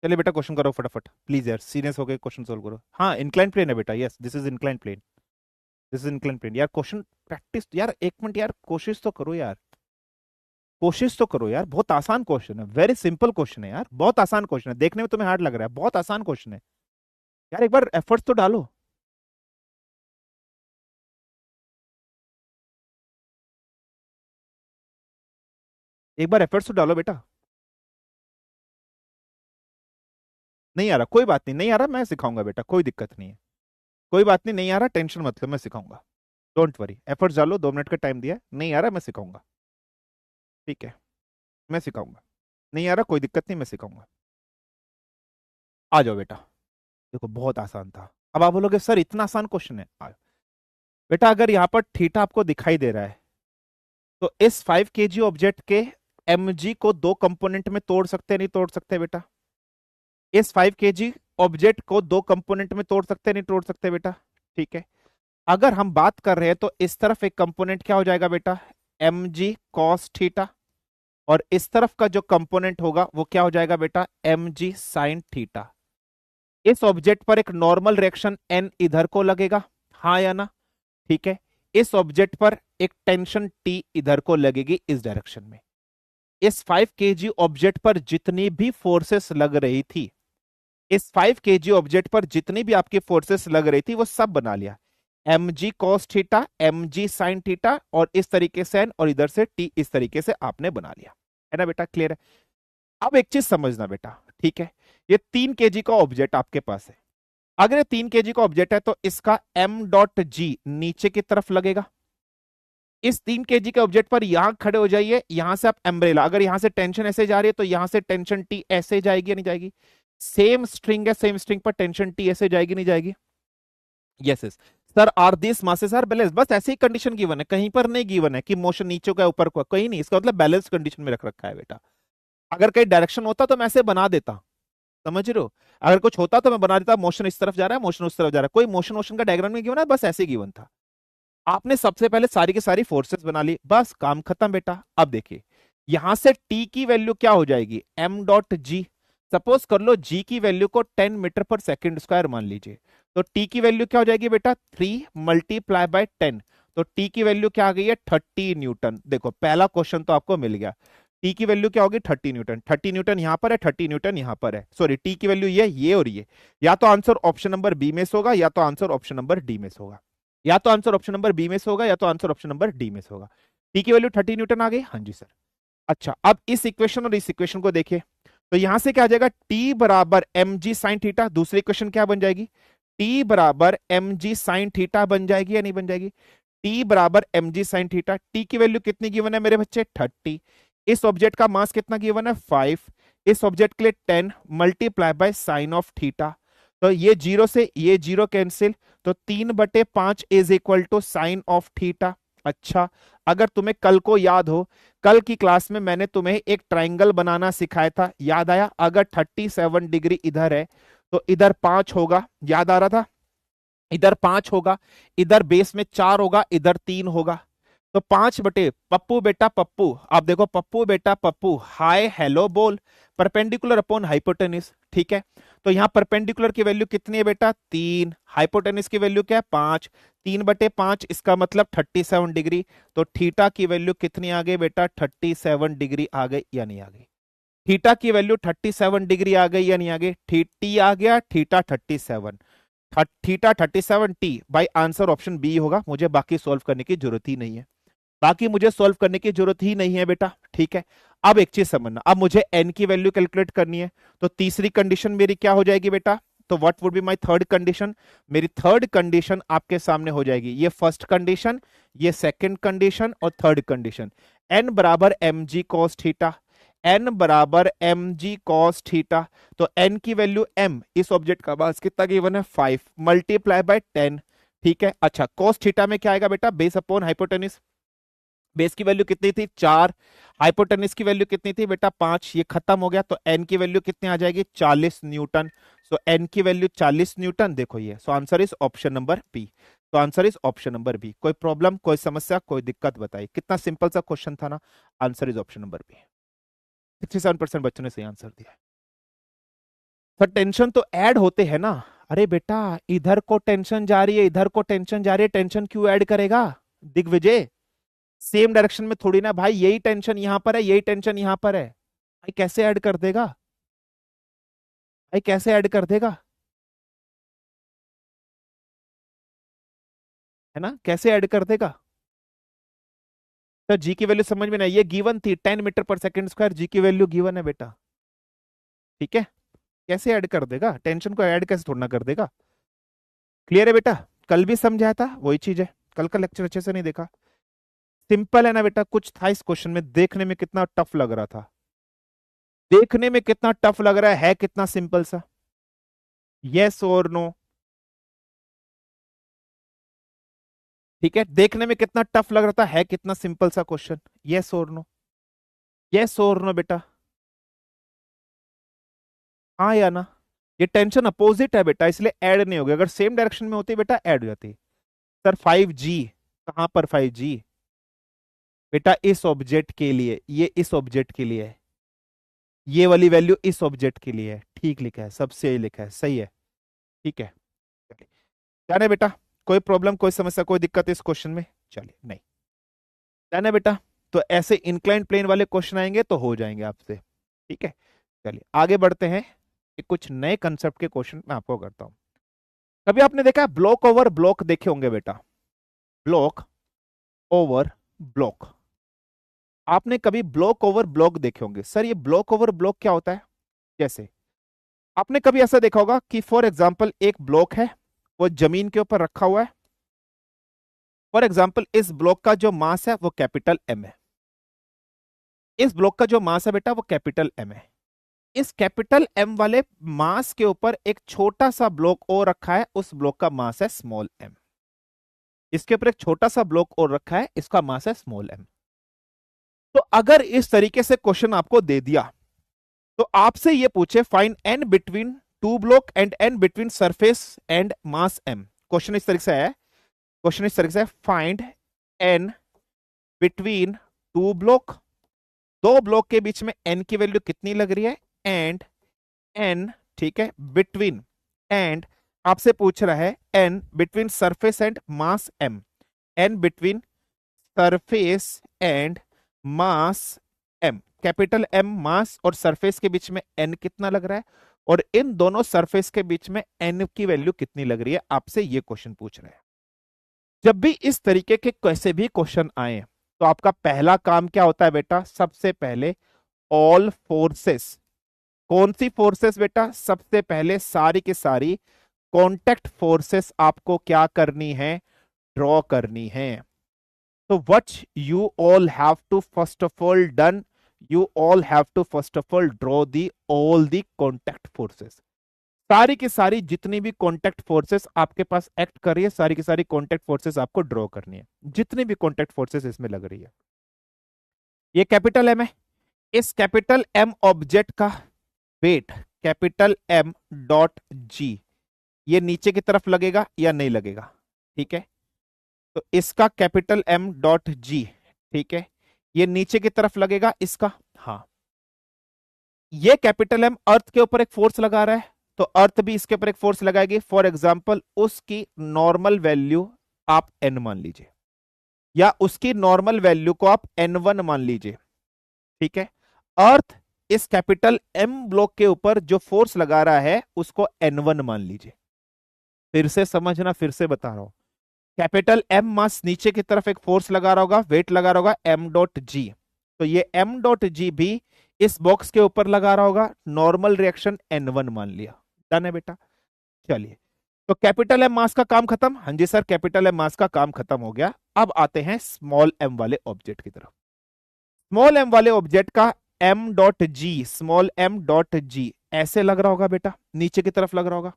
चलिए बेटा क्वेश्चन करो फटाफट प्लीज यार, सीरियस होकर क्वेश्चन सॉल्व करो। हाँ इंक्लाइन प्लेन है बेटा, yes this is incline plane, this is incline plane. यार क्वेश्चन प्रैक्टिस यार, एक मिनट यार कोशिश तो करो यार, कोशिश तो करो यार, बहुत आसान क्वेश्चन है, वेरी सिंपल क्वेश्चन है यार, बहुत आसान क्वेश्चन है, देखने में तुम्हें हार्ड लग रहा है, बहुत आसान क्वेश्चन है। यार एक बार एफर्ट्स तो डालो। एक बार एफर्ट्स तो डालो बेटा। नहीं आ रहा कोई बात नहीं, नहीं आ रहा मैं सिखाऊंगा बेटा, कोई दिक्कत नहीं है। कोई बात नहीं, नहीं आ रहा टेंशन मतलब, मैं सिखाऊंगा। डोंट वरी, एफर्ट्स डालो, 2 मिनट का टाइम दिया है, नहीं आ रहा मैं सिखाऊंगा। ठीक है, मैं सिखाऊंगा। नहीं आ रहा कोई दिक्कत नहीं, मैं सिखाऊंगा। आ जाओ बेटा। देखो बहुत आसान था। अब आप बोलोगे सर इतना आसान क्वेश्चन है, बेटा अगर यहाँ पर थीटा आपको दिखाई दे रहा है, तो इस 5 kg ऑब्जेक्ट के mg को दो कंपोनेंट में तोड़ सकते हैं नहीं तोड़ सकते बेटा? इस 5 kg ऑब्जेक्ट को दो कंपोनेंट में तोड़ सकते हैं नहीं तोड़ सकते बेटा? ठीक है, अगर हम बात कर रहे हैं तो इस तरफ एक कंपोनेंट क्या हो जाएगा बेटा, mg cos थीटा, और इस तरफ का जो कंपोनेंट होगा वो क्या हो जाएगा बेटा, mg sin थीटा। इस ऑब्जेक्ट पर एक नॉर्मल रिएक्शन n इधर को लगेगा, हाँ या ना? ठीक है, इस ऑब्जेक्ट पर एक टेंशन T इधर को लगेगी इस डायरेक्शन में। इस 5 kg ऑब्जेक्ट पर जितनी भी फोर्सेस लग रही थी, इस 5 kg ऑब्जेक्ट पर जितनी भी आपकी फोर्सेस लग रही थी वो सब बना लिया, mg cos theta, mg sin theta, और इस तरीके से n, और इधर से T इस तरीके से आपने बना लिया, है ना बेटा? क्लियर है? अब एक चीज समझना बेटा, ठीक है, ये 3 kg का ऑब्जेक्ट आपके पास है। अगर ये 3 kg का ऑब्जेक्ट है तो इसका m डॉट जी नीचे की तरफ लगेगा। इस 3 kg के ऑब्जेक्ट पर यहां खड़े हो जाइए, यहां से आप एम्ब्रेला, अगर यहां से टेंशन ऐसे जा रही है तो यहां से टेंशन टी ऐसे जाएगी या नहीं जाएगी? सेम स्ट्रिंग है, सेम स्ट्रिंग पर टेंशन टी ऐसे जाएगी नहीं जाएगी? Yes yes sir, are this masses are balance, बस ऐसी ही कंडीशन गिवन है, कहीं पर नहीं गिवन है कि मोशन नीचे का ऊपर को, कहीं नहीं, इसका मतलब बैलेंस कंडीशन में रख रखा है बेटा। अगर कहीं डायरेक्शन होता तो मैं ऐसे बना देता, समझ रहे हो? अगर कुछ होता तो मैं बना देता, मोशन इस तरफ जा रहा है, मोशन उस तरफ जा रहा है, कोई मोशन मोशन का डायग्राम में गिवन है, बस ऐसे गिवन था। आपने सबसे पहले सारी की सारी फोर्सेस बना ली, बस काम खत्म बेटा। अब देखिए यहां से टी की वैल्यू क्या हो जाएगी, m डॉट जी। सपोज कर लो जी की वैल्यू को 10 मीटर पर सेकेंड स्क्वायर मान लीजिए, तो टी की वैल्यू क्या हो जाएगी बेटा, 3 × 10। तो टी की वैल्यू क्या आ गई है, 30 न्यूटन। देखो पहला क्वेश्चन तो आपको मिल गया, टी की वैल्यू क्या होगी, 30 न्यूटन। 30 न्यूटन यहां पर है, 30 न्यूटन यहां पर है, सॉरी टी की वैल्यू ये और ये। या तो आंसर ऑप्शन नंबर बी में से होगा, या तो आंसर ऑप्शन नंबर डी में से होगा, या तो आंसर ऑप्शन नंबर बी में से होगा, या तो आंसर ऑप्शन नंबर डी में से होगा। टी की वैल्यू 30 न्यूटन आ गई, हाँ जी सर। अच्छा अब इस इक्वेशन और इस इक्वेशन को देखिए, तो यहां से क्या आ जाएगा, टी बराबर एम जी साइन थीटा। दूसरी इक्वेशन क्या बन जाएगी, टी बराबर एम जी साइन थीटा बन जाएगी या नहीं बन जाएगी? टी बराबर M G sine theta, T की वैल्यू कितनी गिवन है मेरे बच्चे, 30। इस ऑब्जेक्ट का मास कितना गिवन है, 5। इस ऑब्जेक्ट के लिए 10 multiply by sine of theta, तो ये जीरो से ये जीरो कैंसिल, तो 3/5 is equal to sine of theta. अच्छा, अगर तुम्हें कल को याद हो, कल की क्लास में मैंने तुम्हें एक ट्राइंगल बनाना सिखाया था, याद आया? अगर 37 डिग्री इधर है तो इधर 5 होगा, याद आ रहा था? इधर 5 होगा, इधर बेस में 4 होगा, इधर 3 होगा, तो 5 बटे पप्पू बेटा पप्पू, आप देखो पप्पू बेटा पप्पू, हाय हेलो बोल, परपेंडिकुलर अपॉन हाइपोटेनिस। ठीक है, तो यहां परपेंडिकुलर की वैल्यू कितनी है बेटा, 3, हाइपोटेनिस की वैल्यू क्या है, 5। 3/5 इसका मतलब 37 डिग्री, तो थीटा की वैल्यू कितनी आ गई बेटा, 37 डिग्री आ गई या नहीं आ गई? थीटा की वैल्यू 37 डिग्री आ गई या नहीं आ गई? टी आ गया, theta 37। Theta 37 t by answer option B होगा। मुझे बाकी सॉल्व करने की जरूरत ही नहीं है, बाकी मुझे सॉल्व करने की जरूरत ही नहीं है बेटा। ठीक है, अब एक चीज समझना, अब मुझे एन की वैल्यू कैलकुलेट करनी है, तो तीसरी कंडीशन मेरी क्या हो जाएगी बेटा? तो what would be my third condition? मेरी थर्ड कंडीशन आपके सामने हो जाएगी, ये फर्स्ट कंडीशन, ये सेकंड कंडीशन और थर्ड कंडीशन। एन बराबर M G cos theta, N बराबर एम जी कॉस थीटा। तो एन की वैल्यू एम, इस ऑब्जेक्ट का मास कितना गिवन है 5 मल्टीप्लाई बाय 10। ठीक है, अच्छा कॉस थीटा में क्या आएगा बेटा? Base upon hypotenuse. बेस की वैल्यू कितनी थी 4, हाइपोटेनिस की वैल्यू कितनी थी बेटा 5, ये खत्म हो गया। तो एन की वैल्यू कितनी आ जाएगी? 40 न्यूटन। सो एन की वैल्यू 40 न्यूटन, देखो ये। So answer is option number B. तो answer is option number B. कोई प्रॉब्लम, कोई समस्या, कोई दिक्कत बताइए? कितना सिंपल सा क्वेश्चन था ना। Answer is option number B. 67% बच्चों ने सही आंसर दिया। सर टेंशन तो ऐड होते हैं ना। अरे बेटा, इधर को टेंशन जा रही है, इधर को टेंशन जा रही है, टेंशन क्यों ऐड करेगा दिग्विजय? सेम डायरेक्शन में थोड़ी ना भाई, यही टेंशन यहां पर है, यही टेंशन यहां पर है भाई, कैसे ऐड कर देगा भाई, कैसे ऐड कर देगा? है ना, कैसे ऐड कर देगा? तो जी की वैल्यू समझ में नहीं, ये गिवन थी 10 मीटर पर सेकंड स्क्वायर, जी की वैल्यू गिवन है बेटा। ठीक है, कैसे ऐड कर देगा? टेंशन को ऐड कैसे थोड़ा ना कर देगा? क्लियर है बेटा? कल भी समझाया था वही चीज है, कल का लेक्चर अच्छे से नहीं देखा। सिंपल है ना बेटा, कुछ था इस क्वेश्चन में, देखने में कितना टफ लग रहा था, देखने में कितना टफ लग रहा है कितना सिंपल सा। यस और नो? ठीक है, देखने में कितना टफ लग रहा था, है कितना सिंपल सा क्वेश्चन। यस और नो? यस और नो बेटा? हाँ या ना? ये टेंशन अपोजिट है बेटा, इसलिए ऐड नहीं होगी, अगर सेम डायरेक्शन में होती बेटा ऐड हो जाती। सर 5G कहां पर 5G? बेटा इस ऑब्जेक्ट के लिए, ये इस ऑब्जेक्ट के लिए है, ये वाली वैल्यू इस ऑब्जेक्ट के लिए है। ठीक लिखा है, सबसे सही लिखा है, सही है। ठीक है, चलिए। जाने बेटा, कोई प्रॉब्लम, कोई समस्या, कोई दिक्कत इस क्वेश्चन में? चलिए, नहीं जाने बेटा। तो ऐसे इंक्लाइन प्लेन वाले क्वेश्चन आएंगे तो हो जाएंगे आपसे। ठीक है, चलिए आगे बढ़ते हैं। कुछ नए कंसेप्ट के क्वेश्चन मैं आपको करता हूं। कभी आपने देखा ब्लॉक ओवर ब्लॉक देखे होंगे बेटा? ब्लॉक ओवर ब्लॉक, आपने कभी ब्लॉक ओवर ब्लॉक देखे होंगे? सर ये ब्लॉक ओवर ब्लॉक क्या होता है? जैसे आपने कभी ऐसा देखा होगा कि फॉर एग्जाम्पल एक ब्लॉक है, वो जमीन के ऊपर रखा हुआ है। फॉर एग्जाम्पल इस ब्लॉक का जो मास है वो कैपिटल एम है, इस ब्लॉक का जो मास है बेटा वो कैपिटल एम है। इस कैपिटल एम वाले मास के ऊपर एक छोटा सा ब्लॉक और रखा है, उस ब्लॉक का मास है स्मॉल एम। इसके ऊपर एक छोटा सा ब्लॉक और रखा है, इसका मास है स्मॉल एम। तो अगर इस तरीके से क्वेश्चन आपको दे दिया, तो आपसे ये पूछे find N between two block and N between surface and mass M. Question इस तरीके से है, क्वेश्चन इस तरीके से, find N between two block, दो ब्लॉक के बीच में एन की वैल्यू कितनी लग रही है, एंड एन, ठीक है, बिटवीन, एंड आपसे पूछ रहा है N between surface and mass M, N between surface and mass M. Capital M mass और सरफेस के बीच में एन कितना लग रहा है, और इन दोनों सरफेस के बीच में एन की वैल्यू कितनी लग रही है, आपसे ये क्वेश्चन पूछ रहे हैं। जब भी इस तरीके के कैसे भी क्वेश्चन आए, तो आपका पहला काम क्या होता है बेटा? सबसे पहले ऑल फोर्सेस, कौन सी फोर्सेस बेटा? सबसे पहले सारी की सारी कॉन्टेक्ट फोर्सेस आपको क्या करनी है? ड्रॉ करनी है। तो what you all have to first of all done, you all have to first of all draw the all the contact forces. सारी की सारी जितनी भी कॉन्टेक्ट फोर्सेस आपके पास एक्ट कर रही है, सारी की सारी कॉन्टेक्ट फोर्सेस आपको ड्रॉ करनी है, जितनी भी कॉन्टेक्ट फोर्सेस इसमें लग रही है। ये कैपिटल एम है, इस कैपिटल एम ऑब्जेक्ट का weight capital M dot G, ये नीचे की तरफ लगेगा या नहीं लगेगा? ठीक है, तो इसका कैपिटल एम डॉट जी, ठीक है, ये नीचे की तरफ लगेगा इसका। हाँ, ये कैपिटल एम अर्थ के ऊपर एक फोर्स लगा रहा है, तो अर्थ भी इसके ऊपर एक फोर्स लगाएगी। फॉर एग्जाम्पल उसकी नॉर्मल वैल्यू आप एन मान लीजिए, या उसकी नॉर्मल वैल्यू को आप n1 मान लीजिए। ठीक है, अर्थ इस कैपिटल एम ब्लॉक के ऊपर जो फोर्स लगा रहा है उसको n1 मान लीजिए। फिर से समझना, फिर से बता रहा हूं। कैपिटल एम मास नीचे की तरफ एक फोर्स लगा रहा होगा, वेट लगा रहा होगा एम डॉट जी। तो ये एम डॉट जी भी इस बॉक्स के ऊपर लगा रहा होगा। नॉर्मल रिएक्शन N1 मान लिया। डन है बेटा। चलिए, तो कैपिटल एम मास का काम खत्म। हाँ जी सर, कैपिटल एम मास का काम खत्म हो गया। अब आते हैं स्मॉल एम वाले ऑब्जेक्ट की तरफ। स्मॉल एम वाले ऑब्जेक्ट का M dot G, small M dot G ऐसे लग रहा होगा बेटा, नीचे की तरफ लग रहा होगा।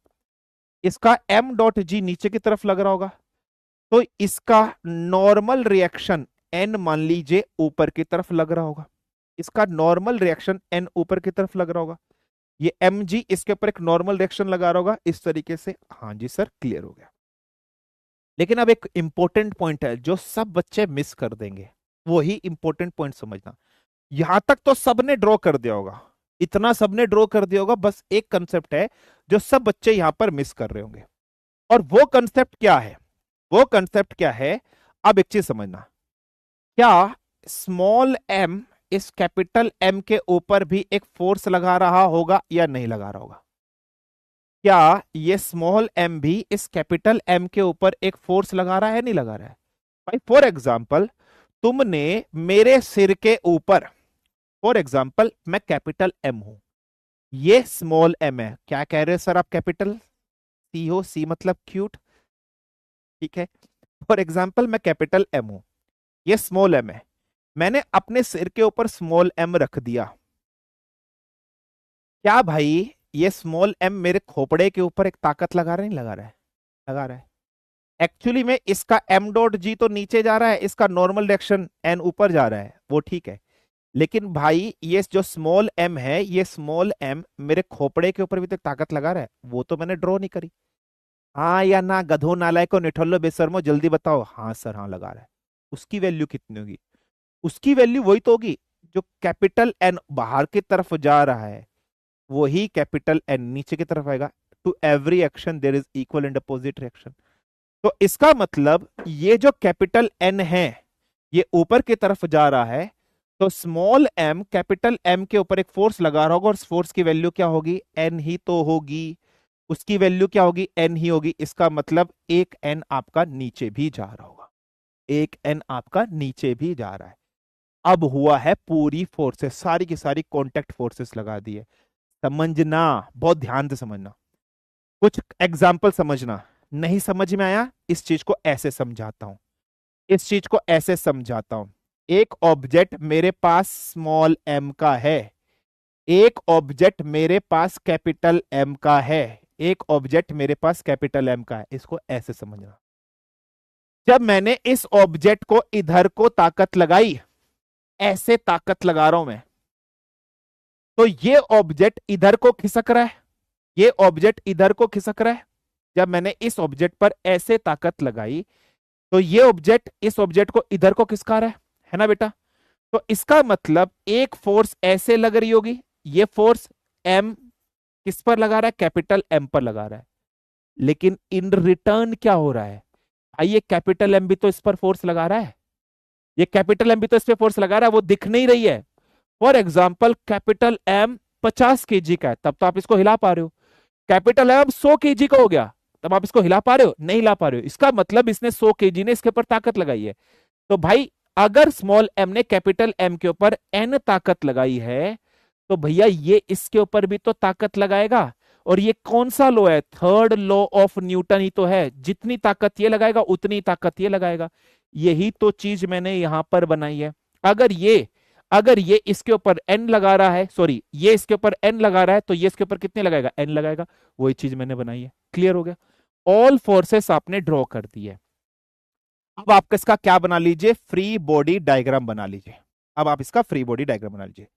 इसका एम डॉट जी नीचे की तरफ लग रहा होगा। तो इसका नॉर्मल रिएक्शन एन मान लीजिए ऊपर की तरफ लग रहा होगा। इसका नॉर्मल रिएक्शन एन ऊपर की तरफ लग रहा होगा। ये एम जी इसके ऊपर एक नॉर्मल रिएक्शन लगा रहा होगा इस तरीके से। हाँ जी सर, क्लियर हो गया। लेकिन अब एक इंपॉर्टेंट पॉइंट है जो सब बच्चे मिस कर देंगे, वही इंपॉर्टेंट पॉइंट समझना। यहां तक तो सबने ड्रॉ कर दिया होगा, इतना सबने ड्रॉ कर दिया होगा। बस एक कंसेप्ट है जो सब बच्चे यहां पर मिस कर रहे होंगे। और वो कंसेप्ट क्या है? वो कंसेप्ट क्या है? अब एक चीज समझना, क्या स्मॉल एम इस कैपिटल एम के ऊपर भी एक फोर्स लगा रहा होगा या नहीं लगा रहा होगा? क्या ये स्मॉल एम भी इस कैपिटल एम के ऊपर एक फोर्स लगा रहा है, नहीं लगा रहा है? भाई फॉर एग्जाम्पल, तुमने मेरे सिर के ऊपर, फॉर एग्जाम्पल मैं कैपिटल एम हूं, ये स्मॉल एम है। क्या कह रहे हैं सर आप? कैपिटल सी हो, सी मतलब क्यूट, ठीक है। फॉर एग्जाम्पल मैं कैपिटल एम हूं, ये स्मॉल एम है। मैंने अपने सिर के ऊपर स्मॉल एम रख दिया। क्या भाई ये स्मॉल एम मेरे खोपड़े के ऊपर एक ताकत लगा रहा है, नहीं लगा रहा है? लगा रहा है। एक्चुअली में इसका एम डॉट जी तो नीचे जा रहा है, इसका नॉर्मल डायरेक्शन एन ऊपर जा रहा है, वो ठीक है। लेकिन भाई ये जो स्मॉल एम है, ये स्मॉल एम मेरे खोपड़े के ऊपर भी तो एक ताकत लगा रहा है, वो तो मैंने ड्रॉ नहीं करी। हाँ या ना, गधो नालायको निठल्लो बेशर्मो, जल्दी बताओ। हाँ सर, हाँ लगा रहा है। उसकी वैल्यू कितनी होगी? उसकी वैल्यू वही तो होगी जो कैपिटल एन बाहर की तरफ जा रहा है, वही कैपिटल एन नीचे की तरफ आएगा। To every action there is equal and opposite reaction. तो इसका मतलब ये जो कैपिटल एन है, ये ऊपर की तरफ जा रहा है, तो स्मॉल एम कैपिटल एम के ऊपर एक फोर्स लगा रहा होगा, और उस फोर्स की वैल्यू क्या होगी? एन ही तो होगी। उसकी वैल्यू क्या होगी? एन ही होगी। इसका मतलब एक एन आपका नीचे भी जा रहा होगा, एक एन आपका नीचे भी जा रहा है। अब हुआ है पूरी फोर्सेस, सारी की सारी कॉन्टेक्ट फोर्सेस लगा दी है। समझना, बहुत ध्यान से समझना, कुछ एग्जाम्पल समझना। नहीं समझ में आया? इस चीज को ऐसे समझाता हूं, इस चीज को ऐसे समझाता हूं। एक ऑब्जेक्ट मेरे पास स्मॉल एम का है, एक ऑब्जेक्ट मेरे पास कैपिटल एम का है, एक ऑब्जेक्ट मेरे पास कैपिटल एम का है। इसको ऐसे समझना। जब मैंने इस ऑब्जेक्ट को इधर को ताकत लगाई, ऐसे ताकत लगा रहा हूं मैं, तो ये ऑब्जेक्ट इधर को खिसक रहा है, ये ऑब्जेक्ट इधर को खिसक रहा है। जब मैंने इस ऑब्जेक्ट पर ऐसे ताकत लगाई, तो ये ऑब्जेक्ट इस ऑब्जेक्ट को इधर को खिसका रहा है ना बेटा? तो इसका मतलब एक फोर्स ऐसे लग रही होगी, ये फोर्स एम किस पर लगा रहा है? कैपिटल एम पर लगा रहा है। लेकिन इन रिटर्न क्या हो रहा है? भाई ये कैपिटल एम भी तो इस पर फोर्स लगा रहा है, ये कैपिटल एम भी तो इस पर फोर्स लगा रहा है, वो दिख नहीं रही है। For example capital M 50 kg का है, तब तो आप इसको हिला पा रहे हो। कैपिटल एम 100 kg का हो गया, तब आप इसको हिला पा रहे हो? नहीं हिला पा रहे हो। इसका मतलब इसने 100 kg ने इसके ऊपर ताकत लगाई है। तो भाई अगर स्मॉल एम ने कैपिटल एम के ऊपर एन ताकत लगाई है, तो भैया ये इसके ऊपर भी तो ताकत लगाएगा। और ये कौन सा लॉ है? थर्ड लॉ ऑफ न्यूटन ही तो है। जितनी ताकत ये लगाएगा उतनी ताकत ये लगाएगा। यही तो चीज मैंने यहां पर बनाई है। अगर ये इसके ऊपर एन लगा रहा है, सॉरी ये इसके ऊपर एन लगा रहा है, तो ये इसके ऊपर कितने लगाएगा? एन लगाएगा। वही चीज मैंने बनाई है। क्लियर हो गया? ऑल फोर्सेस आपने ड्रॉ कर दी है। अब आप इसका क्या बना लीजिए? फ्री बॉडी डायग्राम बना लीजिए। अब आप इसका फ्री बॉडी डायग्राम बना लीजिए।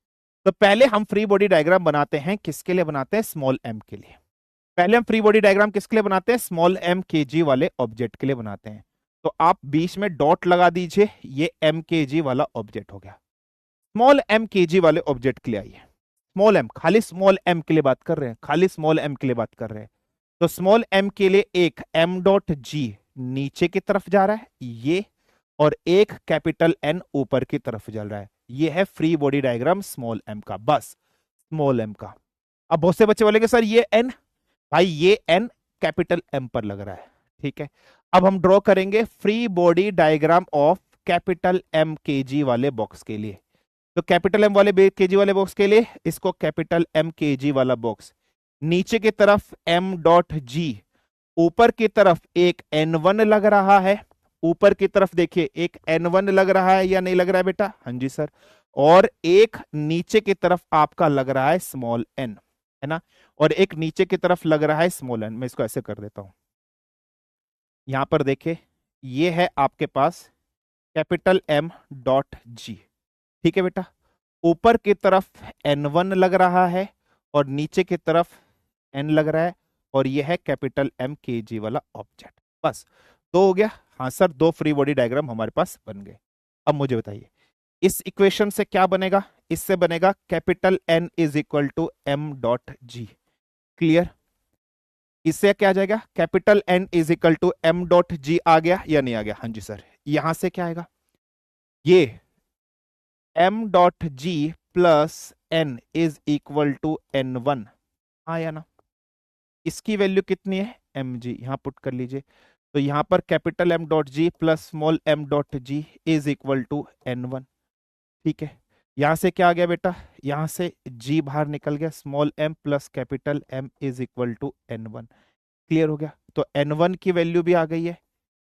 तो पहले हम फ्री बॉडी डायग्राम बनाते हैं, किसके लिए बनाते हैं? स्मॉल एम के लिए। पहले हम फ्री बॉडी डायग्राम किसके लिए बनाते हैं? स्मॉल एम के जी वाले ऑब्जेक्ट के लिए बनाते हैं। तो आप बीच में डॉट लगा दीजिए, ये एम के जी वाला ऑब्जेक्ट हो गया। स्मॉल एम के जी वाले ऑब्जेक्ट के लिए आइए। स्मॉल एम, खाली स्मॉल एम के लिए बात कर रहे हैं, खाली स्मॉल एम के लिए बात कर रहे हैं। तो स्मॉल एम के लिए एक एम डॉट जी नीचे की तरफ जा रहा है ये, और एक कैपिटल एन ऊपर की तरफ चल रहा है। ये है free body diagram small M का, बस स्मॉल एम का। अब बहुत से बच्चे बोलेंगे सर ये एन, भाई ये एन कैपिटल एम पर लग रहा है। ठीक है, अब हम ड्रॉ करेंगे free body diagram of capital M KG वाले बॉक्स के लिए। तो कैपिटल एम वाले केजी वाले बॉक्स के लिए इसको कैपिटल एम केजी वाला बॉक्स, नीचे की तरफ एम डॉट जी, ऊपर की तरफ एक N1 लग रहा है, ऊपर की तरफ देखिए एक N1 लग रहा है या नहीं लग रहा है बेटा? हाँ जी सर। और एक नीचे की तरफ आपका लग रहा है स्मॉल n, है ना, और एक नीचे की तरफ लग रहा है स्मॉल n। मैं इसको ऐसे कर देता हूं, यहां पर देखिए ये है आपके पास कैपिटल M डॉट जी। ठीक है बेटा, ऊपर की तरफ N1 लग रहा है और नीचे की तरफ n लग रहा है, और ये है कैपिटल एम के जी वाला ऑब्जेक्ट। बस दो हो गया। हाँ सर, दो फ्री बॉडी डायग्राम हमारे पास बन गए। अब मुझे बताइए इस इक्वेशन से क्या बनेगा? इससे बनेगा capital N is equal to M dot G. Clear? इससे क्या आ जाएगा? Capital N is equal to M dot G आ गया या नहीं आ गया? हाँ जी सर। यहां से क्या आएगा? ये M dot G plus N is equal to N1 आया ना? इसकी वैल्यू कितनी है? एम जी, यहां पुट कर लीजिए। तो यहां पर capital M dot G plus small M dot ji is equal to N1। ठीक है, यहां से क्या आ गया बेटा? यहां से जी बाहर निकल गया, small M plus capital M is equal to N1। Clear हो गया? तो N1 की वैल्यू भी आ गई है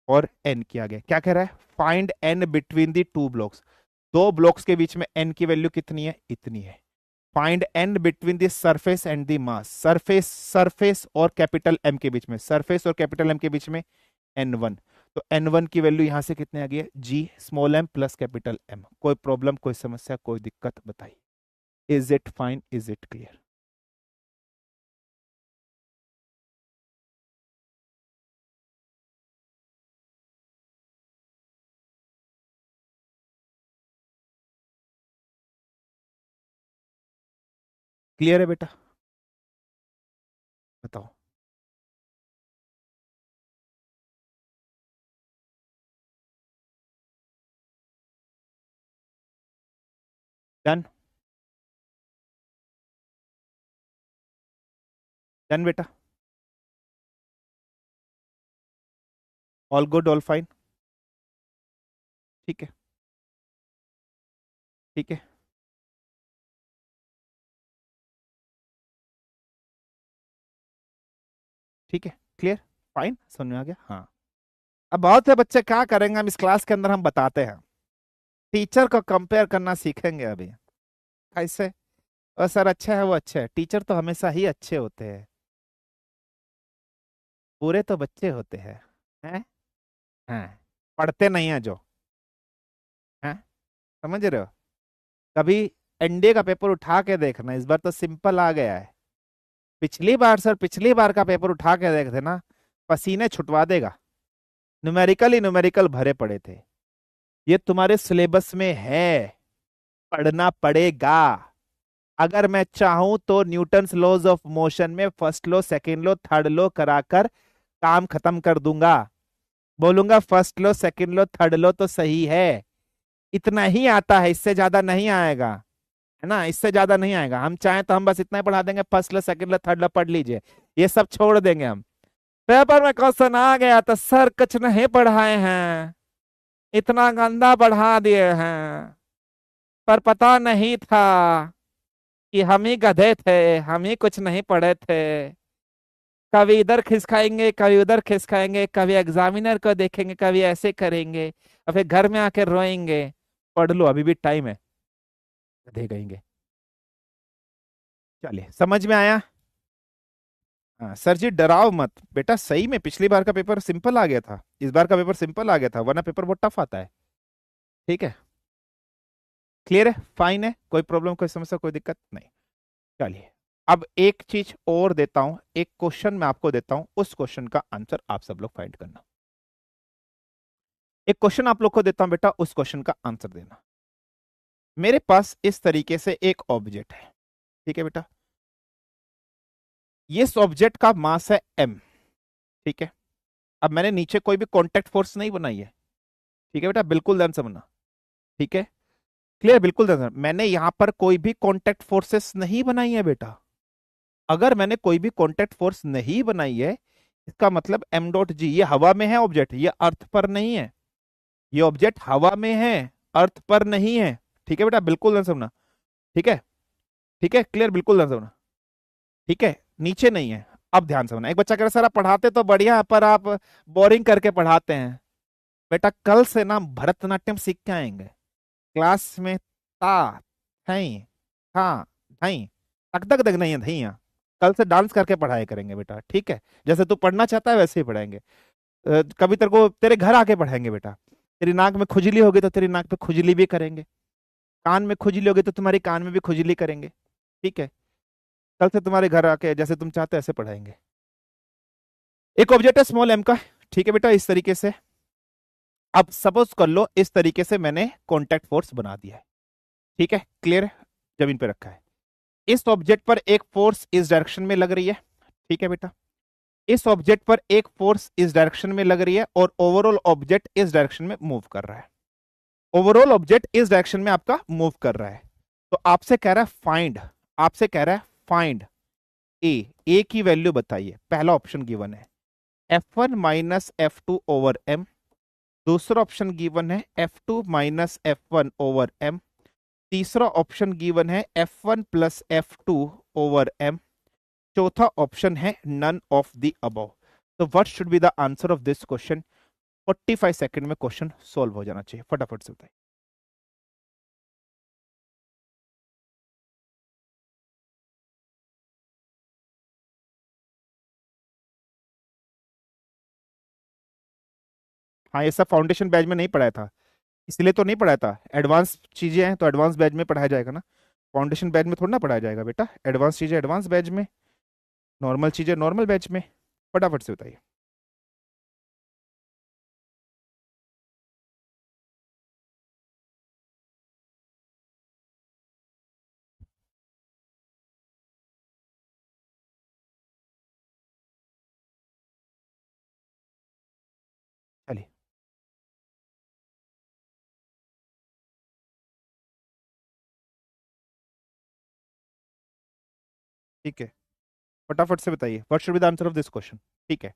और n की आ गया। क्या कह रहा है? Find n between the two blocks. दो ब्लॉक्स के बीच में n की वैल्यू कितनी है? इतनी है। Find n between the surface and the mass. Surface और कैपिटल m के बीच में, सरफेस और कैपिटल m के बीच में N1। तो N1 की वैल्यू यहां से कितने आ गई है? G small m plus capital M। कोई प्रॉब्लम, कोई समस्या, कोई दिक्कत बताइए? Is it fine? Is it clear? Clear है बेटा? बताओ। डन? डन बेटा? All good, all fine? ठीक है, ठीक है, ठीक है। क्लियर? फाइन, समझ में आ गया? हाँ। अब बहुत है बच्चे, क्या करेंगे हम इस क्लास के अंदर? हम बताते हैं, टीचर को कंपेयर करना सीखेंगे अभी। कैसे? और सर अच्छा है, वो अच्छे है। टीचर तो हमेशा ही अच्छे होते हैं, पूरे तो बच्चे होते हैं। हैं? हैं? पढ़ते नहीं है जो। हैं? समझ रहे हो? कभी एनडीए का पेपर उठा के देखना, इस बार तो सिंपल आ गया है। पिछली बार सर, पिछली बार का पेपर उठा के देख देना, पसीने छुटवा देगा। न्यूमेरिकल ही न्यूमेरिकल भरे पड़े थे। ये तुम्हारे सिलेबस में है, पढ़ना पड़ेगा। अगर मैं चाहूं तो न्यूटन्स लॉज ऑफ मोशन में first law, second law, third law कराकर काम खत्म कर दूंगा। बोलूंगा first law, second law, third law तो सही है। इतना ही आता है, इससे ज्यादा नहीं आएगा, है ना? इससे ज्यादा नहीं आएगा। हम चाहें तो हम बस इतना ही पढ़ा देंगे, first law, second law, third law पढ़ लीजिए, ये सब छोड़ देंगे हम। पेपर में क्वेश्चन आ गया तो सर कुछ नहीं पढ़ाए हैं, इतना गंदा पढ़ा दिए हैं, पर पता नहीं था कि हम ही गधे थे, हम ही कुछ नहीं पढ़े थे। कभी इधर खिसकाएंगे, कभी उधर खिसकाएंगे, कभी एग्जामिनर को देखेंगे, कभी ऐसे करेंगे, और फिर घर में आके रोएंगे। पढ़ लो, अभी भी टाइम है, गधे कहेंगे। चलिए, समझ में आया? हाँ सर जी, डराओ मत बेटा, सही में पिछली बार का पेपर सिंपल आ गया था, इस बार का पेपर सिंपल आ गया था, वरना पेपर बहुत टफ आता है। ठीक है? क्लियर है? फाइन है? कोई प्रॉब्लम, कोई समस्या, कोई दिक्कत नहीं? चलिए, अब एक चीज और देता हूं, एक क्वेश्चन मैं आपको देता हूं, उस क्वेश्चन का आंसर आप सब लोग फाइंड करना। एक क्वेश्चन आप लोग को देता हूं बेटा, उस क्वेश्चन का आंसर देना। मेरे पास इस तरीके से एक ऑब्जेक्ट है, ठीक है बेटा? ये ऑब्जेक्ट का मास है m। ठीक है, अब मैंने नीचे कोई भी कॉन्टेक्ट फोर्स नहीं बनाई है। ठीक है बेटा, बिल्कुल ध्यान से बनना। ठीक है? क्लियर? बिल्कुल ध्यान से। मैंने यहां पर कोई भी कॉन्टेक्ट फोर्सेस नहीं बनाई है बेटा। अगर मैंने कोई भी कॉन्टेक्ट फोर्स नहीं बनाई है, इसका मतलब एम डॉट जी, ये हवा में है ऑब्जेक्ट, ये अर्थ पर नहीं है, ये ऑब्जेक्ट हवा में है, अर्थ पर नहीं है। ठीक है बेटा, बिल्कुल ध्यान से सुनना। ठीक है, ठीक है, क्लियर, बिल्कुल ध्यान से सुनना। ठीक है, नीचे नहीं है। अब ध्यान से सुनना। एक बच्चा कह रहा सर आप पढ़ाते तो बढ़िया है, पर आप बोरिंग करके पढ़ाते हैं। बेटा कल से ना भरतनाट्यम सीख के आएंगे क्लास में। ता, थई, था, धई, तक तक तक नहीं है धैया। कल से डांस करके पढ़ाई करेंगे बेटा, ठीक है? जैसे तू पढ़ना चाहता है वैसे ही पढ़ाएंगे। कभी तेरे को तेरे घर आके पढ़ाएंगे बेटा। तेरी नाक में खुजली होगी तो तेरी नाक पे खुजली भी करेंगे, कान में खुजली होगी तो तुम्हारी कान में भी खुजली करेंगे। ठीक है, कल से तुम्हारे घर आके जैसे तुम चाहते हो ऐसे पढ़ाएंगे। एक ऑब्जेक्ट है स्मॉल एम का, ठीक है बेटा, इस तरीके से। अब सपोज कर लो इस तरीके से मैंने कॉन्टैक्ट फोर्स बना दिया है। ठीक है, क्लियर, जमीन पे रखा है। इस ऑब्जेक्ट पर एक फोर्स इस डायरेक्शन में लग रही है। ठीक है बेटा, इस ऑब्जेक्ट पर एक फोर्स इस डायरेक्शन में लग रही है और ओवरऑल ऑब्जेक्ट इस डायरेक्शन में मूव कर रहा है। ओवरऑल ऑब्जेक्ट इस डायरेक्शन में आपका मूव कर रहा है। तो आपसे कह रहा है फाइंड, आपसे कह रहा है फाइंड ए की वैल्यू बताइए। पहला ऑप्शन गिवन है F1 minus F2 over M। दूसरा ऑप्शन गिवन है F2 minus F1 over M। तीसरा ऑप्शन गिवन है F1 plus F2 over M। चौथा ऑप्शन है नन ऑफ द अबव। तो what should be the answer of this question? 45 second में question solve हो जाना चाहिए, फटाफट से बताइए। हाँ, ये सब फाउंडेशन बैच में नहीं पढ़ाया था, इसलिए तो नहीं पढ़ाया था। एडवांस चीजें हैं तो एडवांस बैच में पढ़ाया जाएगा ना, फाउंडेशन बैच में थोड़ा ना पढ़ाया जाएगा बेटा। एडवांस चीजें एडवांस बैच में, नॉर्मल चीजें नॉर्मल बैच में। फटाफट से बताइए। चलिए, ठीक है, फटाफट से बताइए what should be the answer of this question. ठीक है,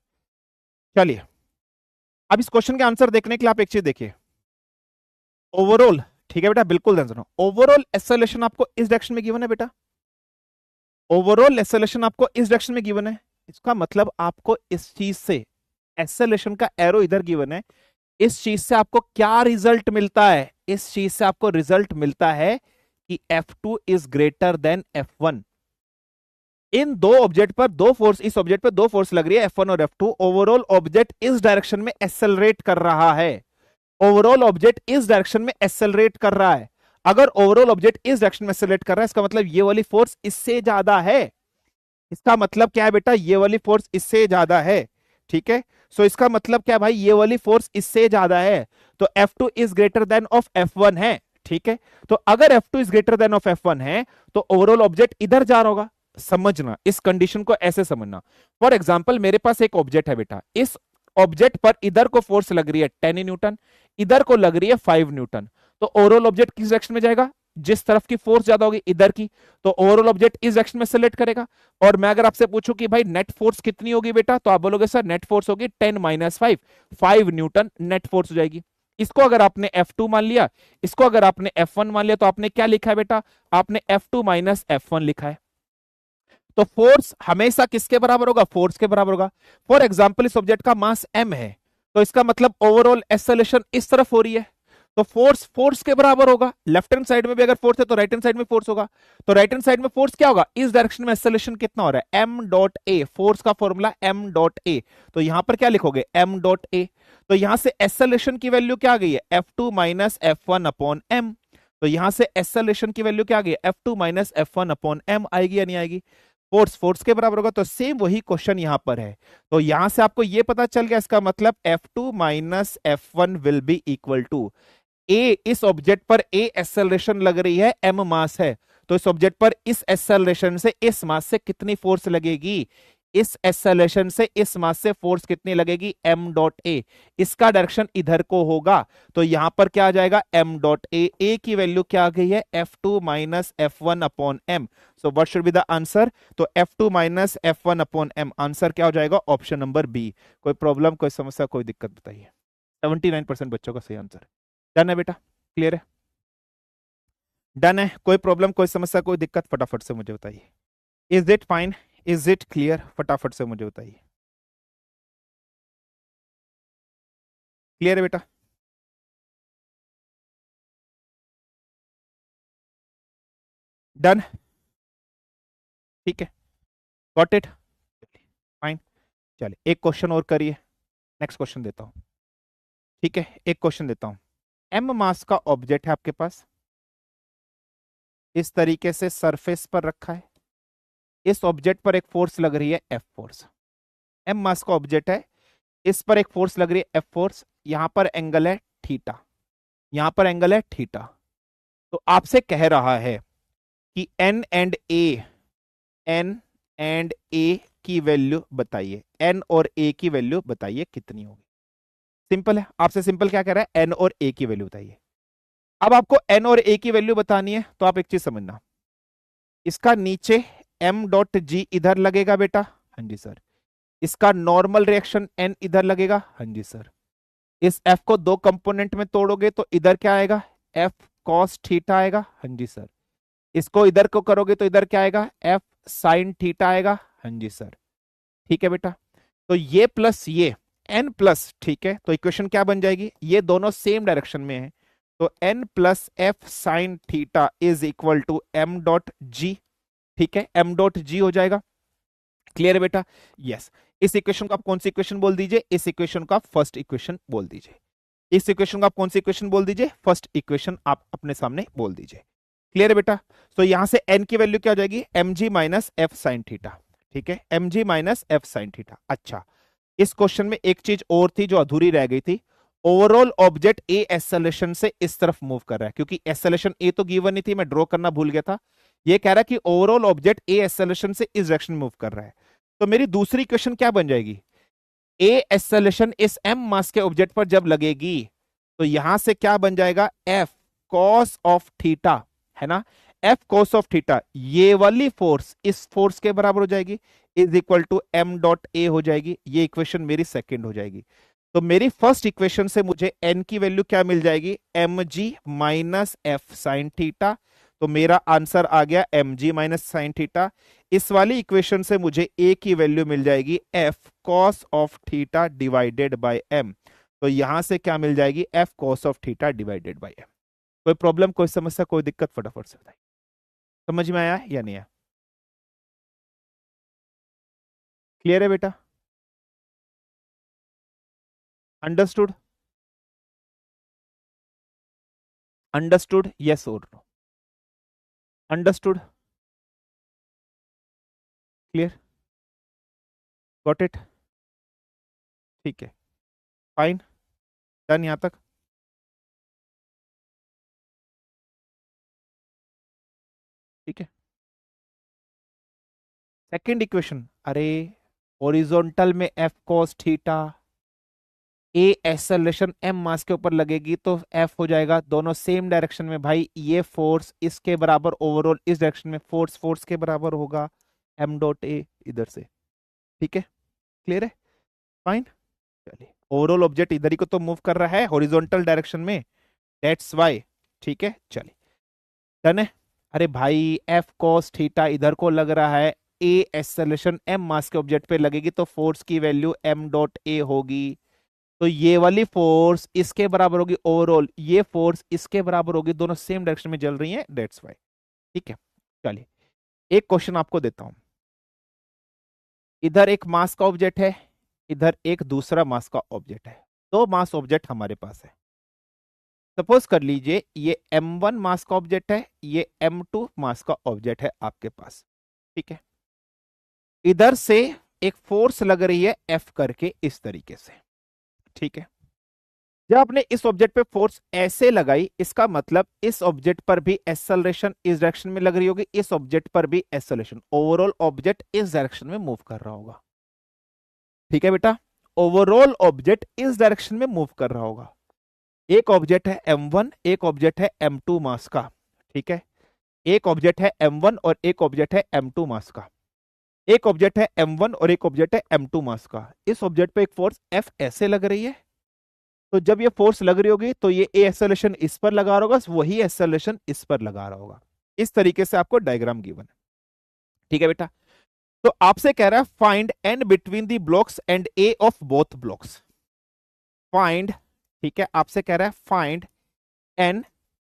चलिए, अब इस क्वेश्चन के आंसर देखने के लिए आप एक चीज देखिए। ओवरऑल, ठीक है बेटा, बिल्कुल ध्यान सुनो, ओवरऑल एक्सेलरेशन आपको इस डायरेक्शन में गिवन है बेटा। ओवरऑल एक्सेलरेशन आपको इस डायरेक्शन में गिवन है। इसका मतलब आपको इस चीज से, एक्सेलरेशन का एरो इधर गिवन है, इस चीज से आपको क्या रिजल्ट मिलता है? इस चीज से आपको रिजल्ट मिलता है कि F2 is greater than F1। इन दो ऑब्जेक्ट पर दो फोर्स, इस ऑब्जेक्ट पर दो फोर्स लग रही है F1 और F2। ओवरऑल ऑब्जेक्ट इस डायरेक्शन में एक्सेलरेट कर रहा है। ओवरऑल ऑब्जेक्ट इस डायरेक्शन में एक्सेलरेट कर रहा है। अगर ओवरऑल ऑब्जेक्ट इस डायरेक्शन में एक्सेलरेट कर रहा है, इसका मतलब ये वाली फोर्स इससे ज्यादा है। इसका मतलब क्या है बेटा? ये वाली फोर्स इससे ज्यादा है। ठीक है, सो इसका मतलब क्या भाई? ये वाली फोर्स इससे ज्यादा है। तो F2 is greater than of F1 है। ठीक है, तो अगर F2 is greater than of F1 है तो ओवरऑल ऑब्जेक्ट इधर जा रहा होगा। समझना, इस कंडीशन को ऐसे समझना। फॉर एग्जाम्पल, मेरे पास एक ऑब्जेक्ट है बेटा, इस ऑब्जेक्ट पर इधर को फोर्स लग रही है 10 न्यूटन, इधर को लग रही है 5 न्यूटन। तो ओवरऑल ऑब्जेक्ट किस डायरेक्शन में जाएगा? जिस तरफ की फोर्स ज्यादा होगी, इधर की। तो ओवरऑल ऑब्जेक्ट इस डायरेक्शन में सेलेक्ट करेगा। और मैं अगर आपसे पूछूं कि भाई नेट फोर्स कितनी होगी बेटा, तो आप बोलोगे सर नेट फोर्स होगी 10 माइनस 5, 5 न्यूटन नेट फोर्स हो जाएगी। इसको अगर आपने F2 मान लिया, इसको अगर आपने F1 मान लिया, तो आपने क्या लिखा है बेटा? आपने F2 माइनस F1 लिखा है। तो फोर्स हमेशा किसके बराबर होगा? फोर्स के बराबर होगा। फॉर एग्जाम्पल, इस ऑब्जेक्ट का मास m है, तो इसका मतलब ओवरऑल एक्सेलरेशन इस तरफ हो रही है, तो फोर्स फोर्स के बराबर होगा। लेफ्ट हैंड साइड में भी अगर फोर्स है तो राइट हैंड साइड में फोर्स होगा। तो राइट हैंड साइड में फोर्स क्या होगा? इस डायरेक्शन में एक्सेलरेशन कितना हो रहा है? m डॉट ए। फोर्स का फॉर्मूला m डॉट ए। तो यहां पर क्या लिखोगे? m डॉट ए। तो यहां से एक्सेलरेशन की वैल्यू क्या आ गई है? F2 minus F1 upon m। तो यहां से एक्सेलरेशन की वैल्यू क्या आ गई है? F2 minus F1 upon m आएगी या नहीं आएगी? फोर्स फोर्स के बराबर होगा। तो सेम वही क्वेश्चन यहां पर है। तो यहां से आपको यह पता चल गया, इसका मतलब F2 minus F1 will be equal to A. इस ऑब्जेक्ट पर ए एक्सेलरेशन लग रही है, m मास है, तो इस ऑब्जेक्ट पर इस एक्सेलरेशन से, इस मास से कितनी फोर्स लगेगी? इस एक्सेलरेशन से इस मास से फोर्स कितनी लगेगी, एम डॉट ए। इसका डायरेक्शन इधर को होगा, तो यहां पर क्या आ जाएगा, एम डॉट ए की वैल्यू क्या आ गई है, F2 minus F1 upon M. So what should be the answer, तो F2 minus F1 upon M, answer क्या हो जाएगा, ऑप्शन नंबर बी। कोई प्रॉब्लम, कोई समस्या, कोई दिक्कत बताइए। 79% बच्चों का सही आंसर। डन है बेटा, क्लियर है, डन है। कोई प्रॉब्लम, कोई समस्या, कोई दिक्कत, फटाफट से मुझे बताइए। Is it fine, is it clear, फटाफट से मुझे बताइए। क्लियर है बेटा, डन, ठीक है, गॉट इट, फाइन। चलिए एक क्वेश्चन और करिए, नेक्स्ट क्वेश्चन देता हूं। ठीक है, एक क्वेश्चन देता हूं। एम मास का ऑब्जेक्ट है आपके पास, इस तरीके से सरफेस पर रखा है। इस ऑब्जेक्ट पर एक फोर्स लग रही है, एफ फोर्स। एम मास का ऑब्जेक्ट है, इस पर एक फोर्स लग रही है, एफ फोर्स। यहां पर एंगल है थीटा, यहां पर एंगल है थीटा। तो आपसे कह रहा है कि एन एंड ए की वैल्यू बताइए, एन और ए की वैल्यू बताइए कितनी होगी। सिंपल है, आपसे सिंपल क्या कह रहा है, एन और ए की वैल्यू बताइए। अब आपको एन और ए की वैल्यू बतानी है, तो आप एक चीज समझना, इसका नीचे एम डॉट जी इधर लगेगा बेटा, हाँ जी सर। इसका नॉर्मल रिएक्शन एन इधर लगेगा, हाँ जी सर। इस एफ को दो कंपोनेंट में तोड़ोगे तो इधर क्या आएगा, एफ कॉस थीटा आएगा, हाँ जी सर। इसको इधर को करोगे तो इधर क्या आएगा, एफ साइन थीटा आएगा, हाँ जी सर। ठीक है बेटा, तो ये प्लस ये एन प्लस, ठीक है, तो इक्वेशन क्या बन जाएगी, ये दोनों सेम डायरेक्शन में है, तो N plus F sine theta is equal to M dot G. ठीक है, एम डॉट जी हो जाएगा। क्लियर है बेटा, यस। इस इक्वेशन को आप कौन सी इक्वेशन बोल दीजिए, इस इक्वेशन को आप फर्स्ट इक्वेशन बोल दीजिए। इस इक्वेशन को आप कौन सी इक्वेशन बोल दीजिए, फर्स्ट इक्वेशन आप अपने सामने बोल दीजिए। क्लियर है बेटा, तो यहां से एन की वैल्यू क्या हो जाएगी, M G minus F sine theta. ठीक है, M G minus F sine theta. अच्छा, इस क्वेश्चन में एक चीज और थी जो अधूरी रह गई थी, ओवरऑल ऑब्जेक्ट ए एक्सेलरेशन से इस तरफ मूव कर रहा है, क्योंकि एक्सेलरेशन ए तो गिवन नहीं थी, मैं ड्रॉ करना भूल गया था। ये कह रहा है कि ओवरऑल ऑब्जेक्ट ए एक्सेलरेशन से इस डायरेक्शन में मूव कर रहा है। तो मेरी दूसरी क्वेश्चन क्या बन जाएगी, ए एक्सेलरेशन इस एम मास के ऑब्जेक्ट पर जब लगेगी, तो यहां से क्या बन जाएगा, एफ कॉस ऑफ थीटा, है ना। एफ कॉस ऑफ थीटा, ये वाली फोर्स इस फोर्स के बराबर हो जाएगी, is equal to M dot A हो जाएगी। ये इक्वेशन मेरी सेकंड हो जाएगी। तो मेरी फर्स्ट इक्वेशन से मुझे एन की वैल्यू क्या मिल जाएगी, M G minus F sine theta. तो मेरा आंसर आ गया M G minus sine theta. इस वाली इक्वेशन से मुझे ए की वैल्यू मिल जाएगी F cos of theta divided by M. तो यहां से क्या मिल जाएगी, F cos of theta divided by M. कोई प्रॉब्लम, कोई समस्या, कोई दिक्कत, फटाफट से बताइए। समझ में आया या नहीं आया, क्लियर है बेटा, अंडरस्टूड, अंडरस्टूड, यस और no, understood, clear, got it, ठीक है, फाइन, डन यहां तक। ठीक है, सेकंड इक्वेशन, अरे हॉरिजॉन्टल में F cos theta, A acceleration M mass के ऊपर लगेगी तो एफ हो जाएगा, दोनों सेम डायरेक्शन में भाई, ये फोर्स इसके बराबर, ओवरऑल इस डायरेक्शन में फोर्स फोर्स के बराबर होगा, एम डॉट ए इधर से। ठीक है, क्लियर है, फाइन। चलिए, ओवरऑल ऑब्जेक्ट इधर ही को तो मूव कर रहा है हॉरिजॉन्टल डायरेक्शन में, दैट्स वाई। ठीक है, चलिए, डन है। अरे भाई, एफ कॉस थीटा इधर को लग रहा है, ए एक्सेलरेशन एम मास के ऑब्जेक्ट पे लगेगी तो फोर्स की वैल्यू एम डॉट ए होगी। तो ये वाली फोर्स इसके बराबर होगी, ओवरऑल ये फोर्स इसके बराबर होगी, दोनों सेम डायरेक्शन में चल रही हैं, दैट्स वाई। ठीक है, चलिए एक क्वेश्चन आपको देता हूं। इधर एक मास का ऑब्जेक्ट है, इधर एक दूसरा मास का ऑब्जेक्ट है, दो मास ऑब्जेक्ट हमारे पास है। सपोज कर लीजिए ये m1 मास का ऑब्जेक्ट है, ये m2 मास का ऑब्जेक्ट है आपके पास। ठीक है, इधर से एक फोर्स लग रही है F करके इस तरीके से। ठीक है, जब आपने इस ऑब्जेक्ट पे फोर्स ऐसे लगाई, इसका मतलब इस ऑब्जेक्ट पर भी एक्सेलरेशन इस डायरेक्शन में लग रही होगी, इस ऑब्जेक्ट पर भी एक्सेलरेशन, ओवरऑल ऑब्जेक्ट इस डायरेक्शन में मूव कर रहा होगा। ठीक है बेटा, ओवरऑल ऑब्जेक्ट इस डायरेक्शन में मूव कर रहा होगा। एक ऑब्जेक्ट है m1, एक ऑब्जेक्ट है m2 मास का। ठीक है, एक ऑब्जेक्ट है m1 और एक ऑब्जेक्ट है m2 मास का। एक ऑब्जेक्ट है m1 और एक ऑब्जेक्ट है m2 मास का। इस ऑब्जेक्ट पे एक फोर्स F ऐसे लग रही है, तो जब ये फोर्स लग रही होगी तो ये ए एक्सेलरेशन इस पर लगा रहा होगा, वही एक्सेलरेशन इस पर लगा रहा होगा। इस तरीके से आपको डायग्राम गिवन है। ठीक है बेटा, तो आपसे कह रहा है find N between the blocks and A of both blocks. Find, ठीक है, आपसे कह रहा है find N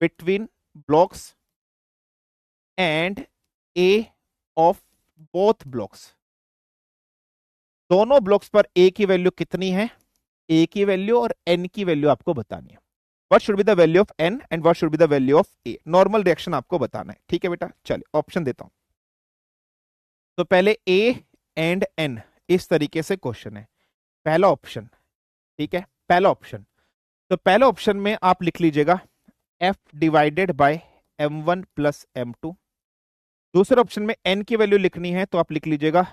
between blocks and A of both blocks. दोनों ब्लॉक्स पर ए की वैल्यू कितनी है, ए की वैल्यू और एन की वैल्यू आपको बतानी है। What should be the value of N and what should be the value of A, normal reaction आपको बताना है। ठीक है बेटा, चलिए ऑप्शन देता हूं। तो पहले ए एंड एन, इस तरीके से क्वेश्चन है। पहला ऑप्शन, ठीक है, पहला ऑप्शन, तो पहले ऑप्शन में आप लिख लीजिएगा F divided by m1 plus m2। दूसरे ऑप्शन में n की वैल्यू लिखनी है तो आप लिख लीजिएगा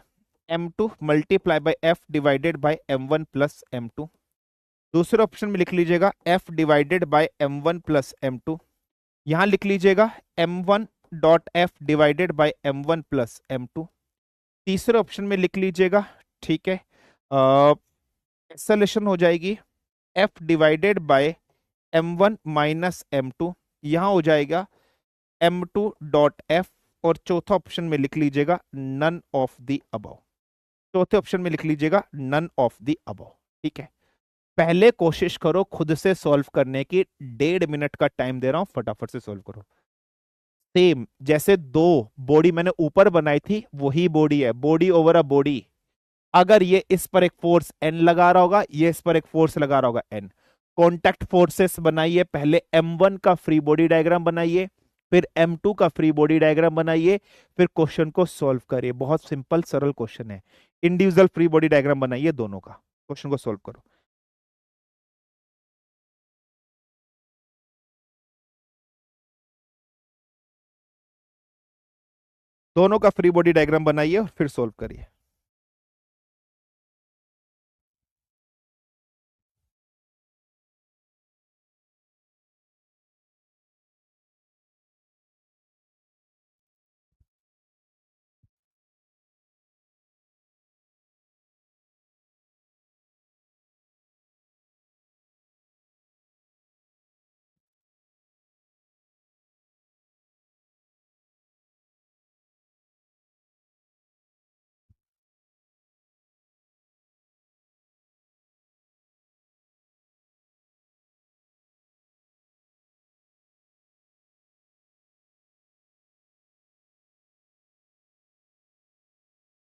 m2 multiply by f divided by m1 plus m2। दूसरे ऑप्शन में लिख लीजिएगा f divided by m1 plus m2। यहां लिख लीजिएगा m1 dot f divided by m1 plus m2। तीसरे ऑप्शन में लिख लीजिएगा, ठीक है, एक्सेलरेशन हो जाएगी f divided by m1 minus m2, यहां हो जाएगा m2 डॉट f। और चौथा ऑप्शन में लिख लीजिएगा नन ऑफ द अबव। चौथे ऑप्शन में लिख लीजिएगा नन ऑफ द अबव। ठीक है, पहले कोशिश करो खुद से सॉल्व करने की, 1.5 मिनट का टाइम दे रहा हूं, फटाफट से सॉल्व करो। सेम जैसे दो बॉडी मैंने ऊपर बनाई थी वही बॉडी है, बॉडी ओवर अ बॉडी। अगर ये इस पर एक फोर्स एन लगा रहा होगा, ये इस पर एक फोर्स लगा रहा होगा एन। कॉन्टैक्ट फोर्सेस बनाइए, पहले m1 का फ्री बॉडी डायग्राम बनाइए, फिर m2 का फ्री बॉडी डायग्राम बनाइए, फिर क्वेश्चन को सॉल्व करिए। बहुत सिंपल सरल क्वेश्चन है। इंडिविजुअल फ्री बॉडी डायग्राम बनाइए दोनों का, क्वेश्चन को सॉल्व करो। दोनों का फ्री बॉडी डायग्राम बनाइए और फिर सॉल्व करिए।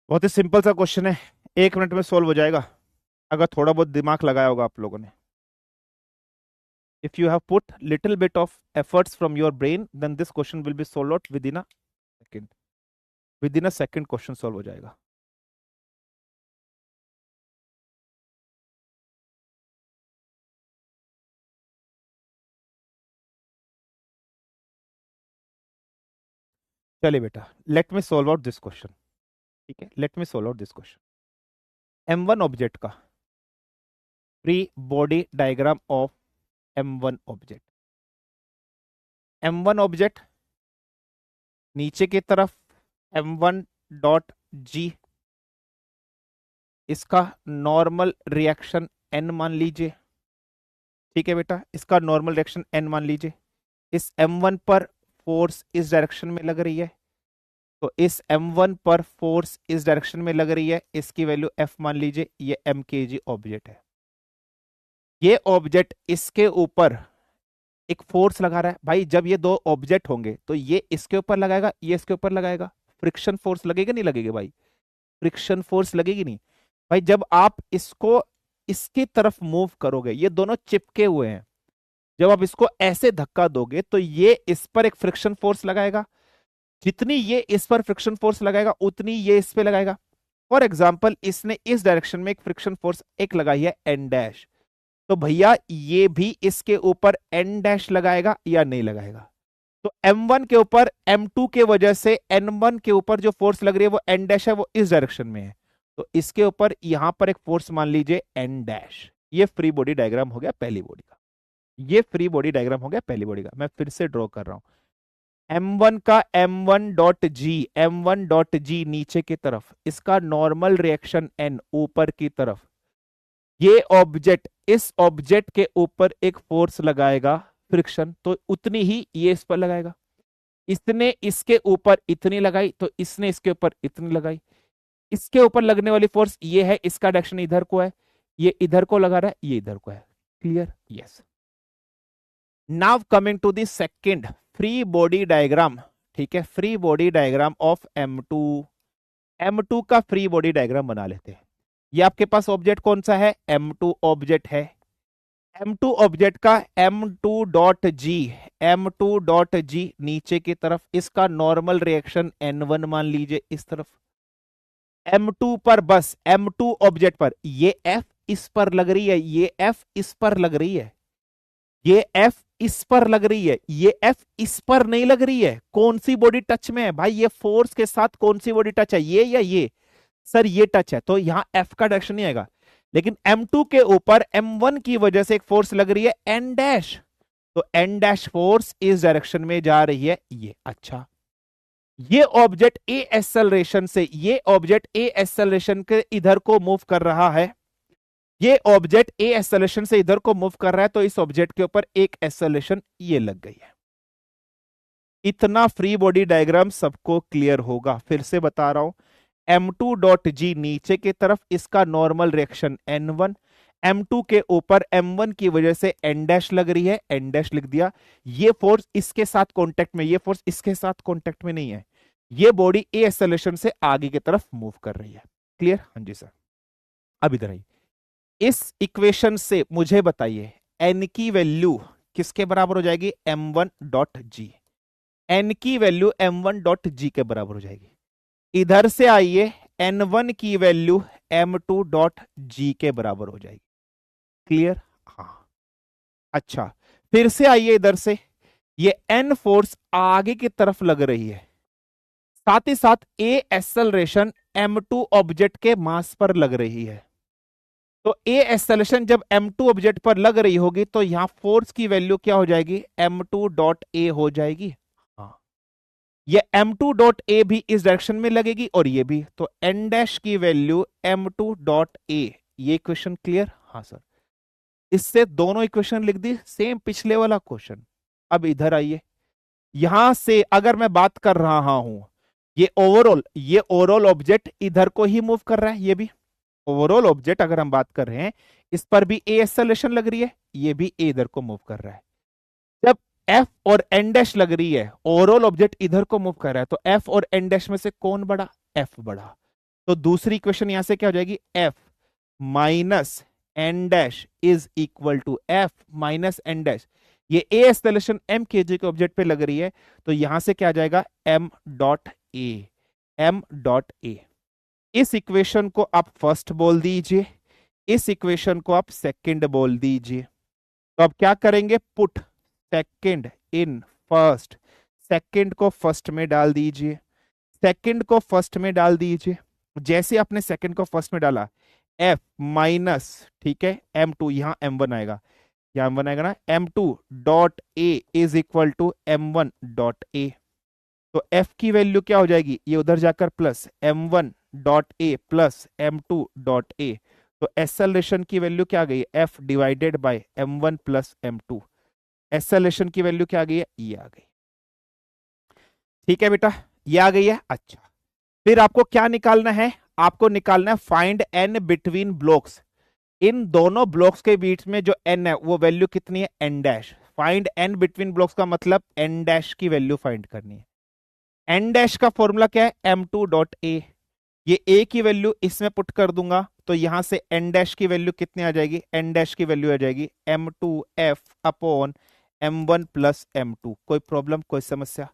बहुत ही सिंपल सा क्वेश्चन है, 1 मिनट में सॉल्व हो जाएगा अगर थोड़ा बहुत दिमाग लगाया होगा आप लोगों ने। If you have put little bit of efforts from your brain, then this question will be solved out within a second. Within a second question solve हो जाएगा। चलिए बेटा, let me solve out this question. ठीक है, let me solve out this question. m1 object का free body diagram of m1 object. m1 object नीचे की तरफ m1 डॉट जी, इसका नॉर्मल रिएक्शन n मान लीजिए। ठीक है बेटा, इसका नॉर्मल रिएक्शन n मान लीजिए। इस m1 पर फोर्स इस डायरेक्शन में लग रही है, तो इस m1 पर फोर्स इस डायरेक्शन में लग रही है, इसकी वैल्यू f मान लीजिए। ये mkg ऑब्जेक्ट है। ये ऑब्जेक्ट इसके ऊपर एक फोर्स लगा रहा है। भाई जब ये दो ऑब्जेक्ट होंगे तो ये इसके ऊपर लगाएगा, ये इसके ऊपर लगाएगा, फ्रिक्शन फोर्स लगेगा नहीं लगेगा भाई? फ्रिक्शन फोर्स लगेगी नहीं भाई? जब आप इसको इसकी तरफ मूव करोगे, ये दोनों चिपके हुए हैं, जब आप इसको ऐसे धक्का दोगे तो ये इस पर एक फ्रिक्शन फोर्स लगाएगा। जितनी ये इस पर फ्रिक्शन फोर्स लगाएगा उतनी ये इस पे लगाएगा। फॉर एग्जाम्पल इसने इस डायरेक्शन में एक फ्रिक्शन फोर्स एक लगाई है एन डैश, तो भैया ये भी इसके ऊपर एन डैश लगाएगा या नहीं लगाएगा? तो M1 के ऊपर M2 के वजह से N1 के ऊपर जो फोर्स लग रही है वो N डैश है, वो इस डायरेक्शन में है। तो इसके ऊपर यहां पर एक फोर्स मान लीजिए N डैश। ये फ्री बॉडी डायग्राम हो गया पहली बॉडी का। ये फ्री बॉडी डायग्राम हो गया पहली बॉडी का। मैं फिर से ड्रॉ कर रहा हूं। M1 का M1.G नीचे की तरफ, इसका नॉर्मल रिएक्शन N ऊपर की तरफ। ये ऑब्जेक्ट इस ऑब्जेक्ट के ऊपर एक फोर्स लगाएगा फ्रिक्शन, तो उतनी ही ये इस पर लगाएगा। इसने इसके ऊपर इतनी लगाई तो इसने इसके ऊपर इतनी लगाई। इसके ऊपर लगने वाली फोर्स ये है, इसका डायरेक्शन इधर को है, ये इधर को लगा रहा है, ये इधर को है। Clear? Yes. Now coming to the second free body diagram. ठीक है, free body diagram of M2। M2 का फ्री बॉडी डायग्राम बना लेते हैं। ये आपके पास ऑब्जेक्ट कौन सा है? M2 ऑब्जेक्ट है। M2 ऑब्जेक्ट का M2.G नीचे की तरफ, इसका नॉर्मल रिएक्शन N1 मान लीजिए इस तरफ। M2 पर बस M2 ऑब्जेक्ट पर ये F इस पर लग रही है, ये F इस पर लग रही है, ये F इस पर लग रही है, ये F इस पर नहीं लग रही है। कौन सी बॉडी टच में है भाई? ये फोर्स के साथ कौन सी बॉडी टच है, ये या ये? सर ये टच है, तो यहां F का डायरेक्शन नहीं आएगा। लेकिन M2 के ऊपर M1 की वजह से एक फोर्स लग रही है N डैश, तो N डैश फोर्स इस डायरेक्शन में जा रही है ये। अच्छा, ये ऑब्जेक्ट ए एक्सेलरेशन से, ये ऑब्जेक्ट ए एक्सेलरेशन के इधर को मूव कर रहा है, ये ऑब्जेक्ट ए एक्सेलरेशन से इधर को मूव कर रहा है, तो इस ऑब्जेक्ट के ऊपर एक एक्सेलरेशन ये लग गई है। इतना फ्री बॉडी डायग्राम सबको क्लियर होगा? फिर से बता रहा हूं, M2.G नीचे की तरफ, इसका नॉर्मल रिएक्शन N1, M2 के ऊपर M1 की वजह से N डैश लग रही है, N डैश लिख दिया। ये फोर्स इसके साथ कांटेक्ट में, ये फोर्स इसके साथ कांटेक्ट में नहीं है। ये बॉडी ए एक्सेलरेशन से आगे की तरफ मूव कर रही है। क्लियर? हाँ जी सर। अब इधर आइए, इस इक्वेशन से मुझे बताइए N की वैल्यू किसके बराबर हो जाएगी? M1.G। N की वैल्यू M1.G के बराबर हो जाएगी। इधर से आइए, N1 की वैल्यू M2.G के बराबर हो जाएगी। क्लियर? हाँ। अच्छा, फिर से आइए इधर से, ये N फोर्स आगे की तरफ लग रही है, साथ ही साथ A एक्सेलरेशन M2 ऑब्जेक्ट के मास पर लग रही है। तो A एक्सेलरेशन जब M2 ऑब्जेक्ट पर लग रही होगी तो यहां फोर्स की वैल्यू क्या हो जाएगी? M2.A हो जाएगी। ये M2.A भी इस डायरेक्शन में लगेगी और ये भी, तो N डैश की वैल्यू M2.A। ये इक्वेशन क्लियर? हाँ सर। इससे दोनों इक्वेशन लिख दी, सेम पिछले वाला क्वेश्चन। अब इधर आइए, यहां से अगर मैं बात कर रहा हूं, ये ओवरऑल ऑब्जेक्ट इधर को ही मूव कर रहा है। ये भी ओवरऑल ऑब्जेक्ट अगर हम बात कर रहे हैं, इस पर भी ए एक्सेलरेशन लग रही है, ये भी ए इधर को मूव कर रहा है। जब F और N डैश लग रही है, ओवरऑल ऑब्जेक्ट इधर को मूव कर रहा है, तो F और N डैश में से कौन बड़ा? F बड़ा। तो दूसरी इक्वेशन यहां से क्या हो जाएगी? F minus N dash is equal to F minus N dash. ये A एक्सेलरेशन M kg के ऑब्जेक्ट पे लग रही है, तो यहां से क्या आ जाएगा? M.A। M.A। इस इक्वेशन को आप फर्स्ट बोल दीजिए, इस इक्वेशन को आप सेकंड बोल दीजिए। तो अब क्या करेंगे? Put second in first, second को फर्स्ट में डाल दीजिए, सेकंड को फर्स्ट में डाल दीजिए। जैसे आपने सेकंड को फर्स्ट में डाला, F माइनस, ठीक है, M2, यहां M1 आएगा, यहां M1 आएगा ना, M2.A is equal to M1.A। तो F की वैल्यू क्या हो जाएगी? ये उधर जाकर प्लस M1.A प्लस M2.A। तो एक्सेलरेशन की वैल्यू क्या आ गई? F divided by M1 plus M2। Acceleration की वैल्यू क्या आ गई है? ये आ गई। ठीक है बेटा, ये आ गई है। अच्छा, फिर आपको क्या निकालना है? आपको निकालना है फाइंड N बिटवीन ब्लॉक्स। इन दोनों ब्लॉक्स के बीच में जो N है वो वैल्यू कितनी है? N dash. Find N between blocks का मतलब N डैश की वैल्यू फाइंड करनी है। N डैश का फॉर्मूला क्या है? M2.A। ये A की वैल्यू इसमें पुट कर दूंगा, तो यहां से N डैश की वैल्यू कितनी आ जाएगी? N डैश की वैल्यू आ जाएगी M2F upon M1 plus M2। कोई प्रॉब्लम, कोई समस्या?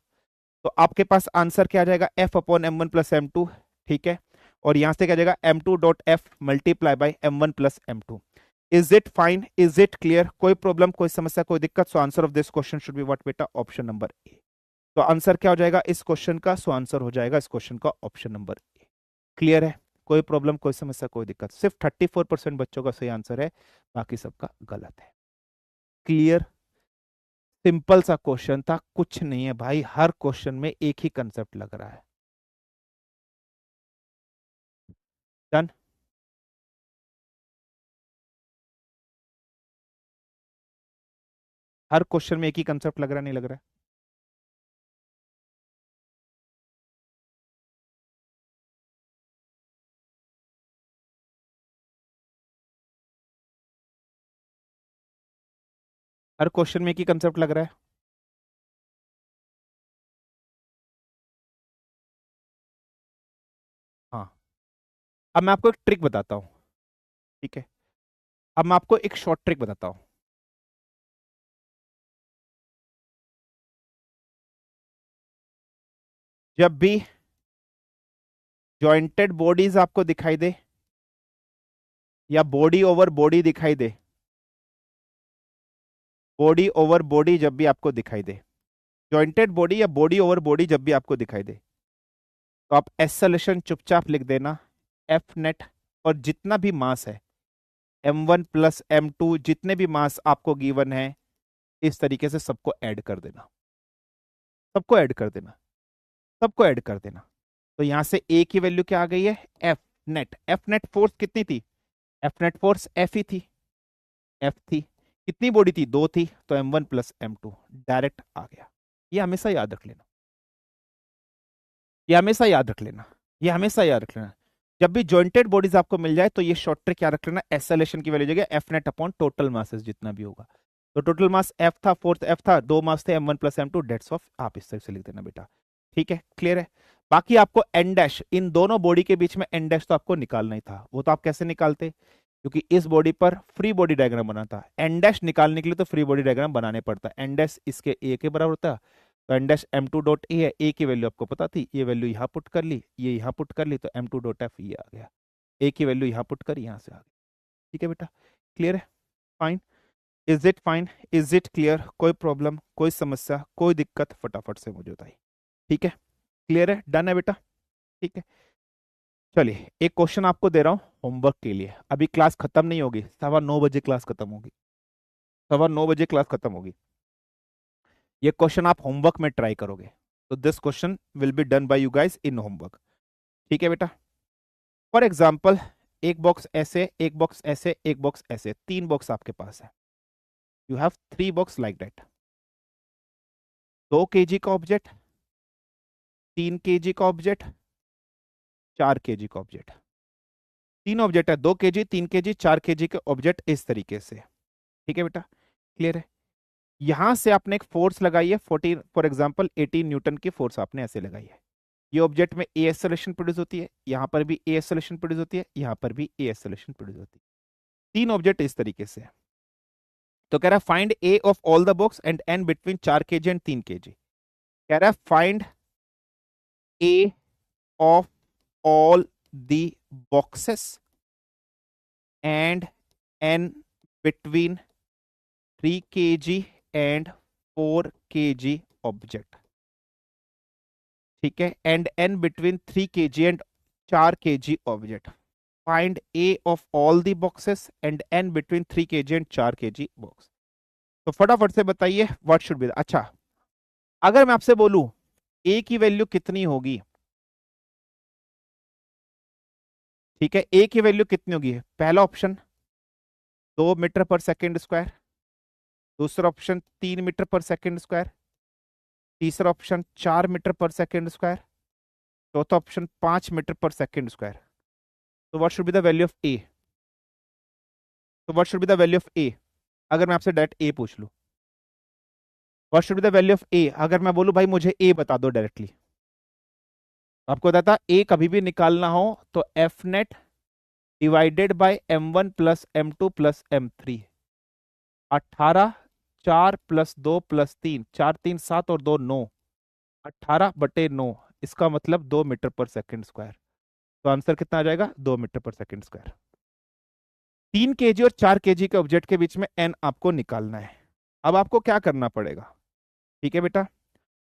तो आपके पास आंसर क्या आ जाएगा? F upon M1 plus M2। ठीक है, और यहां से क्या आ जाएगा? M2.F multiply by M1 plus M2। Is it fine, is it clear, कोई प्रॉब्लम, कोई समस्या, कोई दिक्कत? So answer of this question should be what बेटा? Option number A. तो आंसर क्या हो जाएगा इस क्वेश्चन का? सो आंसर हो जाएगा इस क्वेश्चन का ऑप्शन नंबर ए। क्लियर है? कोई प्रॉब्लम, कोई समस्या, कोई दिक्कत? सिर्फ 34% बच्चों का सही आंसर है, बाकी सबका गलत है। क्लियर? सिंपल सा क्वेश्चन था, कुछ नहीं है भाई, हर क्वेश्चन में एक ही कंसेप्ट लग रहा है। डन? हर क्वेश्चन में एक ही कंसेप्ट लग रहा है, नहीं लग रहा है? हर क्वेश्चन में एक ही कंसेप्ट लग रहा है। हाँ। अब मैं आपको एक ट्रिक बताता हूँ, ठीक है? अब मैं आपको एक शॉर्ट ट्रिक बताता हूँ। जब भी जॉइंटेड बॉडीज आपको दिखाई दे या बॉडी ओवर बॉडी दिखाई दे, बॉडी ओवर बॉडी जब भी आपको दिखाई दे, जॉइंटेड बॉडी या बॉडी ओवर बॉडी जब भी आपको दिखाई दे, तो आप एस सोल्यूशन चुपचाप लिख देना, एफ नेट, और जितना भी मास है m1 प्लस m2, जितने भी मास आपको गिवन है, इस तरीके से सबको ऐड कर देना, सबको ऐड कर देना, सबको ऐड कर देना। तो यहां से ए की वैल्यू क्या आ गई है? F net. F net force कितनी थी? एफ नेट फोर्स एफ ही थी, एफ थी। कितनी बॉडी थी? दो थी, तो m1 प्लस m2 डायरेक्ट आ गया। ये हमेशा याद रख लेना, ये हमेशा याद रख लेना, ये हमेशा याद रख लेना। जब भी जॉइंटेड बॉडीज आपको मिल जाए तो ये शॉर्ट ट्रिक क्या रख लेना, एसेलेशन की वैल्यू जगह F net upon total masses जितना भी होगा। तो टोटल मास एफ था, फोर्थ एफ था, दो मास थे m1 plus m2, dates of, आप इस तरह से लिख देना बेटा। ठीक है? क्लियर है? बाकी आपको एन डैश, इन दोनों बॉडी के बीच में एन डैश तो आपको निकालना ही था। वो तो आप कैसे निकालते? क्योंकि इस बॉडी पर फ्री बॉडी डायग्राम बना था, एन डैश निकालने के लिए तो फ्री बॉडी डायग्राम बनाने पड़ता है। एन डैश इसके ए के बराबर होता है, तो N dash M two dot a है, ए की वैल्यू आपको पता थी, ये वैल्यू यहाँ पुट कर ली, ये यहाँ पुट कर ली, तो एम टू डॉट एफ ये आ गया। ए की वैल्यू यहाँ पुट कर, यहाँ से आ गई। ठीक है बेटा? क्लियर है? Fine? Is it fine, is it clear, कोई प्रॉब्लम, कोई समस्या, कोई दिक्कत, फटाफट से मुझे बताइए। ठीक है? क्लियर है? डन है बेटा? ठीक है, चलिए एक क्वेश्चन आपको दे रहा हूँ होमवर्क के लिए। अभी क्लास खत्म नहीं होगी, 9:15 क्लास खत्म होगी, 9:15 क्लास खत्म होगी। ये क्वेश्चन आप होमवर्क में ट्राई करोगे, तो this question will be done by you guys in homework. ठीक है बेटा? फॉर एग्जाम्पल, एक बॉक्स ऐसे, एक बॉक्स ऐसे, एक बॉक्स ऐसे, तीन बॉक्स आपके पास है। You have three box like that. 2 kg का ऑब्जेक्ट, 3 kg का ऑब्जेक्ट, 4 kg का ऑब्जेक्ट। तीन ऑब्जेक्ट है, 2 kg, 3 kg, 4 kg के ऑब्जेक्ट, इस तरीके से। ठीक है बेटा? क्लियर है? यहां से आपने एक फोर्स लगाई है 14, फॉर एग्जांपल 18 न्यूटन की फोर्स आपने ऐसे लगाई है। ये ऑब्जेक्ट में ए एक्सेलरेशन प्रोड्यूस होती है, यहां पर भी ए एक्सेलरेशन प्रोड्यूस होती है, यहां पर भी ए एक्सेलरेशन प्रोड्यूस होती है। तीन ऑब्जेक्ट इस तरीके से। तो कह रहा है find a of all the box and N between 4 kg and 3 kg। कह रहा है find a of all the boxes and N between 3 kg and 4 kg object. ठीक है? And N between 3 kg and 4 kg object. Find a of all the boxes and N between 3 kg and 4 kg box. तो फटाफट से बताइए what should B. अच्छा, अगर मैं आपसे बोलूं ए की वैल्यू कितनी होगी? ठीक है, ए की वैल्यू कितनी होगी? पहला option 2 metre per second square, दूसरा option 3 metre per second square, तीसरा option 4 metre per second square, चौथा option 5 metre per second square. तो what should be the value of A? तो what should be the value of A? अगर मैं आपसे direct A पूछ लूं, what should be the value of A? अगर मैं बोलूं भाई मुझे ए बता दो डायरेक्टली, आपको बताता ए कभी भी निकालना हो तो F net divided by m1 plus m2 plus m3। 18, 4 + 2 + 3, 4 3 7 और 2 9, 18/9, इसका मतलब 2 मीटर पर सेकेंड स्क्वायर। तो आंसर कितना आ जाएगा? 2 metre per second square. 3 kg और 4 kg के ऑब्जेक्ट के बीच में एन आपको निकालना है। अब आपको क्या करना पड़ेगा, ठीक है बेटा।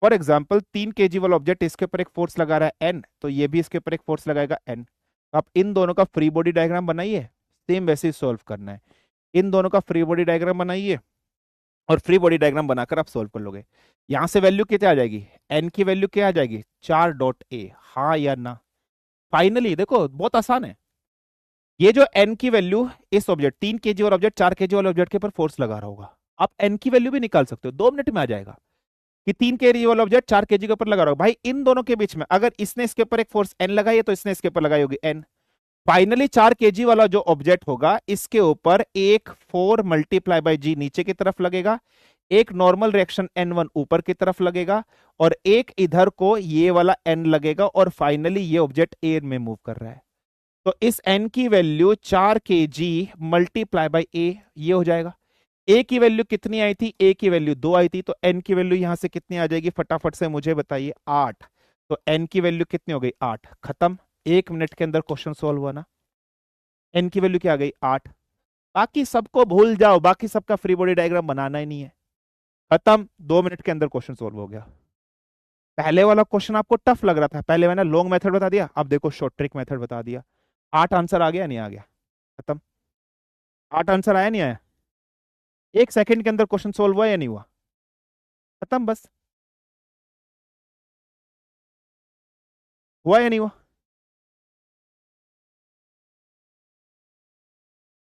फॉर एग्जाम्पल 3 kg वाला ऑब्जेक्ट, इसके ऊपर एक फोर्स लगा रहा है एन, तो ये भी इसके ऊपर एक फोर्स लगाएगा एन। आप इन दोनों का फ्री बॉडी डायग्राम बनाइए, सेम वैसे ही सॉल्व करना है। इन दोनों का फ्री बॉडी डायग्राम बनाइए और फ्री बॉडी डायग्राम बनाकर आप सोल्व कर लोगे। यहां से वैल्यू कितनी आ जाएगी, एन की वैल्यू क्या आ जाएगी, 4.a, हाँ या ना। फाइनली देखो बहुत आसान है। ये जो एन की वैल्यू, इस ऑब्जेक्ट 3 kg वाला ऑब्जेक्ट 4 kg वाले ऑब्जेक्ट के ऊपर फोर्स लगा रहा होगा, आप एन की वैल्यू भी निकाल सकते हो, 2 मिनट में आ जाएगा कि 3 kg वाला ऑब्जेक्ट 4 kg के ऊपर लगा रहा होगा। भाई इन दोनों के बीच में अगर इसने इसके ऊपर एक फोर्स एन लगाई है तो इसने इसके ऊपर लगाई होगी एन। फाइनली 4 kg वाला जो ऑब्जेक्ट होगा इसके ऊपर एक 4 मल्टीप्लाई बाई जी नीचे की तरफ लगेगा, एक नॉर्मल रिएक्शन N1 ऊपर की तरफ लगेगा और एक इधर को ये वाला N लगेगा और फाइनली ये ऑब्जेक्ट ए में मूव कर रहा है। तो इस N की वैल्यू 4 kg मल्टीप्लाई बाई ए, ये हो जाएगा। ए की वैल्यू कितनी आई थी, ए की वैल्यू 2 आई थी, तो N की वैल्यू यहां से कितनी आ जाएगी, फटाफट से मुझे बताइए, 8। तो N की वैल्यू कितनी हो गई, 8। खत्म, 1 मिनट के अंदर क्वेश्चन सॉल्व हुआ ना। N की वैल्यू क्या आ गई, 8। बाकी सबको भूल जाओ, बाकी सबका फ्री बॉडी डायग्राम बनाना ही नहीं है, खत्म, 2 मिनट के अंदर क्वेश्चन सॉल्व हो गया। पहले वाला क्वेश्चन आपको टफ लग रहा था, पहले मैंने लॉन्ग मेथड बता दिया, अब देखो शॉर्ट ट्रिक मेथड बता दिया। 8 आंसर आ गया, नहीं आ गया, खत्म। 8 आंसर आया नहीं आया, 1 सेकंड के अंदर क्वेश्चन सॉल्व हुआ या नहीं हुआ, खत्म, बस। हुआ या नहीं हुआ,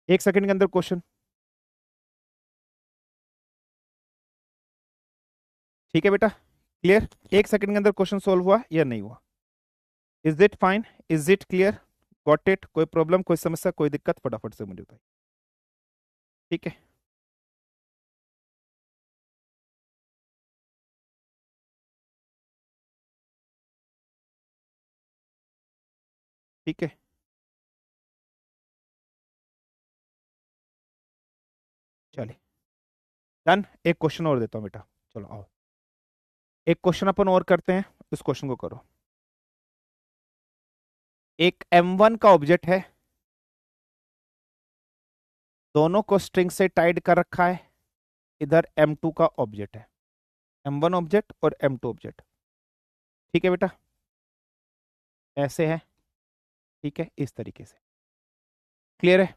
1 सेकंड के अंदर क्वेश्चन, ठीक है बेटा, क्लियर। 1 सेकंड के अंदर क्वेश्चन सॉल्व हुआ या नहीं हुआ, is it fine, is it clear, got it, कोई प्रॉब्लम, कोई समस्या, कोई दिक्कत, फटाफट से मुझे बताइए, ठीक है। ठीक है, चलिए डन। एक क्वेश्चन और देता हूं बेटा, चलो आओ, एक क्वेश्चन अपन और करते हैं, इस क्वेश्चन को करो। एक M1 का ऑब्जेक्ट है, दोनों को स्ट्रिंग से टाइड कर रखा है, इधर M2 का ऑब्जेक्ट है, M1 ऑब्जेक्ट और M2 ऑब्जेक्ट, ठीक है बेटा, ऐसे है, ठीक है, इस तरीके से, क्लियर है।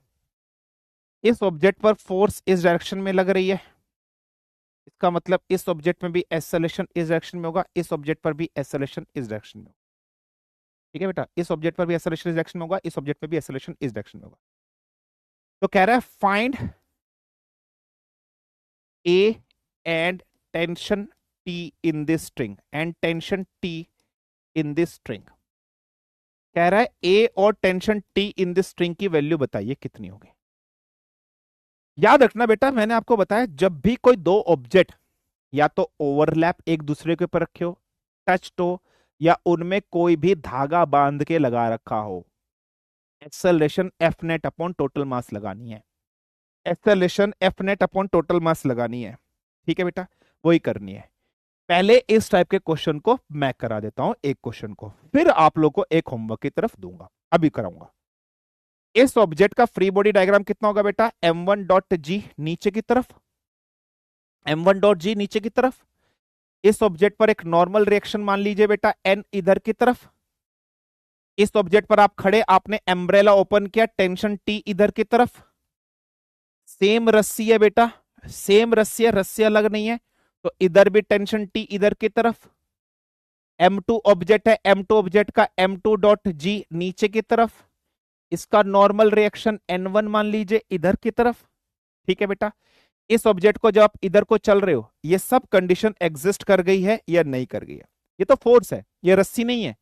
इस ऑब्जेक्ट पर फोर्स इस डायरेक्शन में लग रही है, इसका मतलब इस ऑब्जेक्ट में भी एक्सेलरेशन इस डायरेक्शन में होगा, इस ऑब्जेक्ट पर भी एक्सेलरेशन इस डायरेक्शन में होगा, ठीक है बेटा, इस ऑब्जेक्ट पर भी एक्सेलरेशन इस डायरेक्शन में होगा, इस ऑब्जेक्ट में भी एक्सेलरेशन इस डायरेक्शन में होगा। तो कह रहा है find A and tension T in this string and tension T in this string। कह रहा है A और tension T in this string की वैल्यू बताइए कितनी होगी। याद रखना बेटा, मैंने आपको बताया जब भी कोई दो ऑब्जेक्ट या तो ओवरलैप एक दूसरे के ऊपर रखे हो, टच हो, या उनमें कोई भी धागा बांध के लगा रखा हो, acceleration F net upon total mass लगानी है, acceleration F net upon total mass लगानी है, ठीक है बेटा, वही करनी है। पहले इस टाइप के क्वेश्चन को मैं करा देता हूं, एक क्वेश्चन को, फिर आप लोग को एक होमवर्क की तरफ दूंगा, अभी कराऊंगा। इस ऑब्जेक्ट का फ्री बॉडी डायग्राम कितना होगा बेटा, m1.g नीचे की तरफ, m1.g नीचे की तरफ। इस ऑब्जेक्ट पर एक नॉर्मल रिएक्शन मान लीजिए बेटा, n इधर की तरफ। इस ऑब्जेक्ट पर आप खड़े, आपने एम्ब्रेला ओपन किया, टेंशन T इधर की तरफ। सेम रस्सी है बेटा, सेम रस्सी है, रस्सी अलग नहीं है, तो इधर भी टेंशन T इधर की तरफ। M2 ऑब्जेक्ट है, M2 ऑब्जेक्ट का M2.G नीचे की तरफ, इसका नॉर्मल रिएक्शन N1 मान लीजिए इधर की तरफ, ठीक है बेटा। इस ऑब्जेक्ट को जब आप इधर को चल रहे हो, ये सब कंडीशन एग्जिस्ट कर गई है या नहीं कर गई है, ये तो फोर्स है, ये रस्सी नहीं है,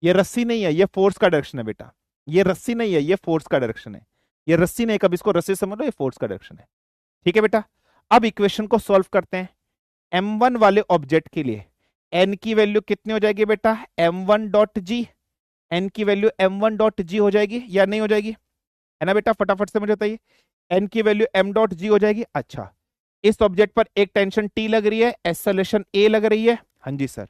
ये रस्सी नहीं है, ये फोर्स का डायरेक्शन है बेटा, ये रस्सी नहीं है, ये फोर्स का डायरेक्शन है, ये रस्सी नहीं, कभी इसको रस्सी समझ लो, ये फोर्स का डायरेक्शन है, ठीक है बेटा। अब इक्वेशन को सॉल्व करते हैं। M1 वाले ऑब्जेक्ट के लिए n की वैल्यू कितनी हो जाएगी बेटा, m1.g, n की वैल्यू m1.g हो जाएगी या नहीं हो जाएगी, है ना बेटा, फटाफट से मुझे बताइए, n की वैल्यू m.g हो जाएगी। अच्छा, इस ऑब्जेक्ट पर एक टेंशन T लग रही है, एक्सेलरेशन A लग रही है, हाँ जी सर।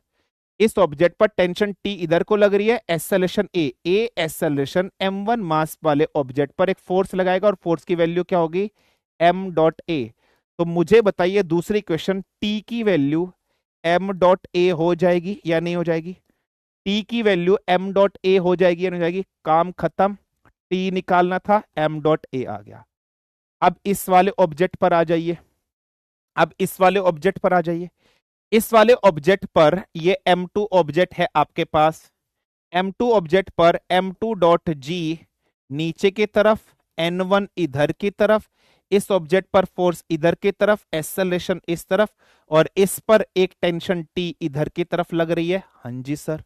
इस ऑब्जेक्ट पर टेंशन टी इधर को लग रही है, एक्सेलरेशन ए एक्सेलरेशन m1 मास वाले ऑब्जेक्ट पर एक फोर्स लगाएगा और फोर्स की वैल्यू क्या होगी, m डॉट ए। तो मुझे बताइए दूसरी क्वेश्चन, टी की वैल्यू m डॉट ए हो जाएगी या नहीं हो जाएगी? टी की वैल्यू m डॉट ए हो जाएगी या नहीं हो जाएगी? काम खत्म, टी निकालना था, m डॉट ए आ गया। अब इस वाले ऑब्जेक्ट पर आ जाइए, अब इस वाले ऑब्जेक्ट पर आ जाइए। इस वाले ऑब्जेक्ट पर ये m2 ऑब्जेक्ट है आपके पास, m2 ऑब्जेक्ट पर m2 डॉट जी नीचे की तरफ, n1 इधर की तरफ, इस ऑब्जेक्ट पर फोर्स इधर की तरफ, एक्सेलरेशन इस तरफ, और इस पर एक टेंशन T इधर की तरफ लग रही है। हाँ जी सर,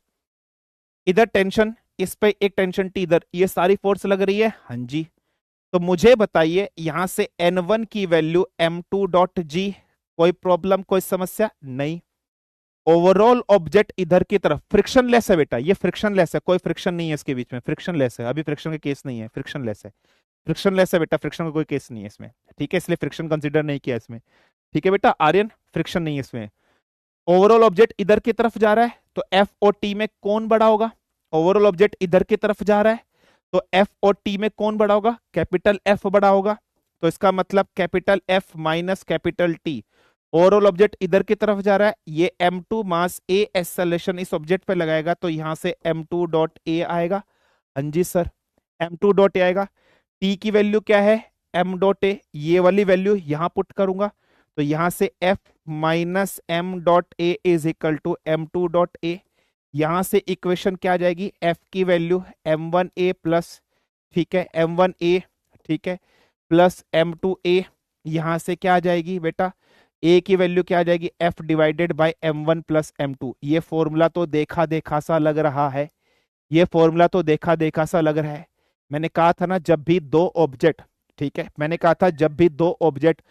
इधर टेंशन, इस पे एक टेंशन T इधर, ये सारी फोर्स लग रही है। हाँ जी, तो मुझे बताइए यहां से n1 की वैल्यू m2 डॉट जी, कोई प्रॉब्लम कोई समस्या नहीं। ओवरऑल ऑब्जेक्ट इधर की तरफ फ्रिक्शन लेस है बेटा, ये फ्रिक्शन लेस है, कोई फ्रिक्शन नहीं है इसके बीच में, फ्रिक्शन लेस है, अभी फ्रिक्शन का केस नहीं है, फ्रिक्शन लेस है, फ्रिक्शन लेस है बेटा, फ्रिक्शन का कोई केस नहीं है इसमें, ठीक है, इसलिए फ्रिक्शन कंसीडर नहीं किया इसमें। ठीक है बेटा आर्यन, फ्रिक्शन नहीं है इसमें। ओवरऑल ऑब्जेक्ट इधर की तरफ जा रहा है, तो एफ और टी में कौन बड़ा होगा? ओवरऑल ऑब्जेक्ट इधर की तरफ जा रहा है, तो एफ और टी में कौन बड़ा होगा? कैपिटल एफ बड़ा होगा। तो इसका मतलब capital F minus capital T. Overall object इधर की तरफ जा रहा है, ये m2 मास ए एक्सेलरेशन इस ऑब्जेक्ट पे लगाएगा, तो यहां से m2 डॉट ए आएगा। हाँ जी सर, m2 डॉट ए आएगा। टी की वैल्यू क्या है, m डॉट ए, ये वाली वैल्यू यहां पुट करूंगा, तो यहां से f minus m dot a is equal to m2 dot a. यहां से इक्वेशन क्या आ जाएगी, f की वैल्यू m1a प्लस, ठीक है, m1a, ठीक है, प्लस m2a। यहां से क्या आ जाएगी बेटा, a की वैल्यू क्या आ जाएगी, f divided by m1 plus m2। ये फॉर्मूला तो देखा देखा सा लग रहा है, ये फॉर्मूला तो देखा देखा सा लग रहा है। मैंने कहा था ना, जब भी दो ऑब्जेक्ट, ठीक है, मैंने कहा था जब भी दो ऑब्जेक्ट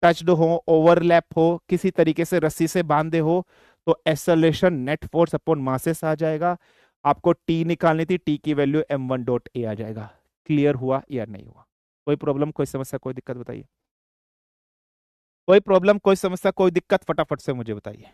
टच्ड हो, ओवरलैप हो, किसी तरीके से रस्सी से बांधे हो, तो acceleration net force upon masses आ जाएगा। आपको टी निकालनी थी, टी की वैल्यू m1 डॉट ए आ जाएगा। क्लियर हुआ या नहीं हुआ? कोई प्रॉब्लम कोई समस्या कोई दिक्कत बताइए, कोई प्रॉब्लम कोई समस्या कोई दिक्कत फटाफट से मुझे बताइए।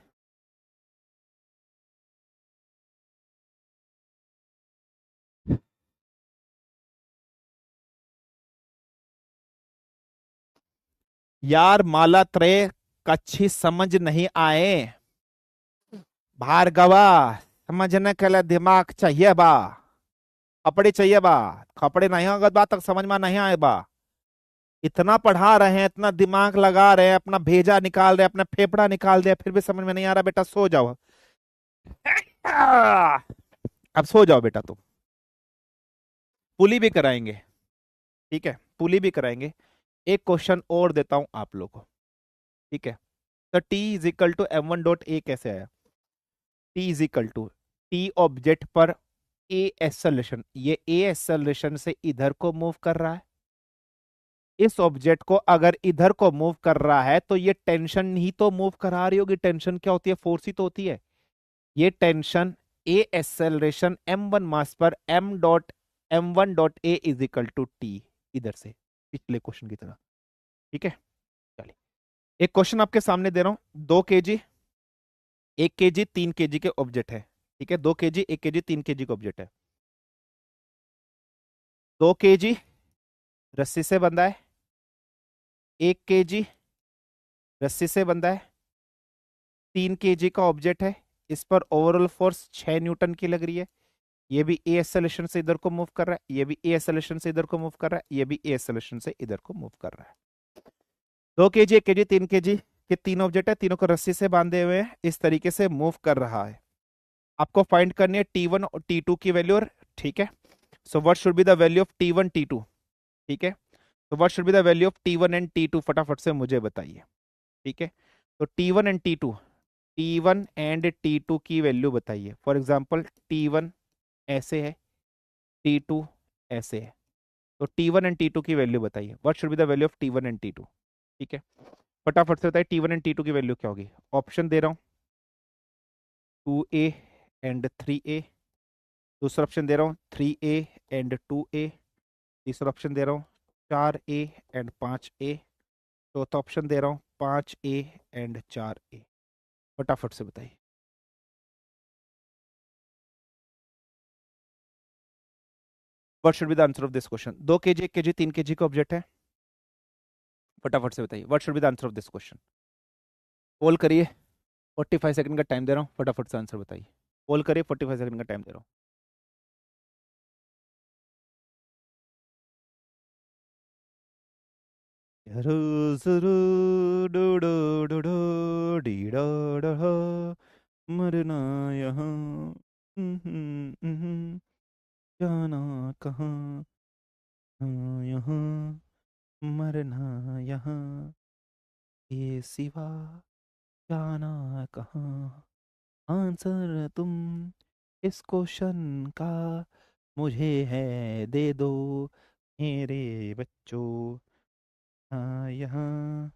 यार माला त्रय कच्छी समझ नहीं आए, भार्गवा, समझने के लिए दिमाग चाहिए बा, खपड़ी चाहिए बा, खपड़ी नहीं होगा बात तक समझ में नहीं आए बा। इतना पढ़ा रहे हैं, इतना दिमाग लगा रहे हैं, अपना भेजा निकाल रहे हैं, अपना फेफड़ा निकाल रहे हैं, फिर भी समझ में नहीं आ रहा। बेटा सो जाओ, अब सो जाओ बेटा तुम। पुली भी कराएंगे, ठीक है, पुली भी कराएंगे। एक क्वेश्चन और देता हूं आप लोगों को, ठीक है। तो T is equal to m1 dot a कैसे आया? T is equal to, T object पर ए एक्सेलरेशन, ये ए एक्सेलरेशन से इधर को मूव कर रहा है। इस ऑब्जेक्ट को अगर इधर को मूव कर रहा है, तो ये टेंशन ही तो मूव करा रही होगी। टेंशन क्या होती है, फोर्स ही तो होती है। ये टेंशन ए एक्सेलरेशन m1 मास पर m1 dot a is equal to T, इधर से पिछले क्वेश्चन की तरह, ठीक है। चलिए एक क्वेश्चन आपके सामने दे रहा हूं, 2 kg 1 kg 3 kg के ऑब्जेक्ट है, ठीक है, 2 kg 1 kg 3 kg का ऑब्जेक्ट है। 2 kg रस्सी से बंधा है, 1 kg रस्सी से बंधा है, 3 kg का ऑब्जेक्ट है, इस पर ओवरऑल फोर्स 6 न्यूटन की लग रही है। ये भी ए एक्सेलरेशन से इधर को मूव कर रहा है, ये भी ए एक्सेलरेशन से इधर को मूव कर रहा है, ये भी ए एक्सेलरेशन से इधर को मूव कर रहा है। 2 kg 1 kg 3 kg के तीन ऑब्जेक्ट है, तीनों को रस्सी से बांधे हुए हैं, इस तरीके से मूव कर रहा है। आपको फाइंड करनी है T1 और T2 की वैल्यू, और ठीक है, सो what should be the value of T1 T2, ठीक है, तो what should be the value of T1 and T2, फटाफट से मुझे बताइए, ठीक है। तो T1 and T2, T1 and T2 की वैल्यू बताइए। फॉर एग्जांपल T1 ऐसे है, T2 ऐसे है, तो T1 एंड T2 की वैल्यू बताइए। What should be the value of T1 and T2, ठीक है, फटाफट से बताइए T1 एंड T2 की वैल्यू क्या होगी। ऑप्शन दे रहा हूँ, 2a एंड 3a, दूसरा ऑप्शन दे रहा हूँ 3a एंड 2a, तीसरा ऑप्शन दे रहा हूँ 4a एंड 5a, चौथा ऑप्शन दे रहा हूँ 5a एंड 4a। फटाफट से बताइए। What should be the answer of this question? 2 kg 1 kg 3 kg का ऑब्जेक्ट है, फटाफट से बताइए what should be the answer of this question. Poll करिए, 45 सेकंड का टाइम दे रहा हूँ, फटाफट से आंसर बताइए। पोल करिए, 45 सेकंड का टाइम दे रहा हूँ। जरू जरू डू डू डू डू डी डो डो डो, मरना यहाँ, जाना कहाँ, यहाँ, मरना यहाँ, ये सिवा जाना कहाँ। आंसर तुम इस क्वेश्चन का मुझे है दे दो मेरे बच्चों। हाँ यहाँ,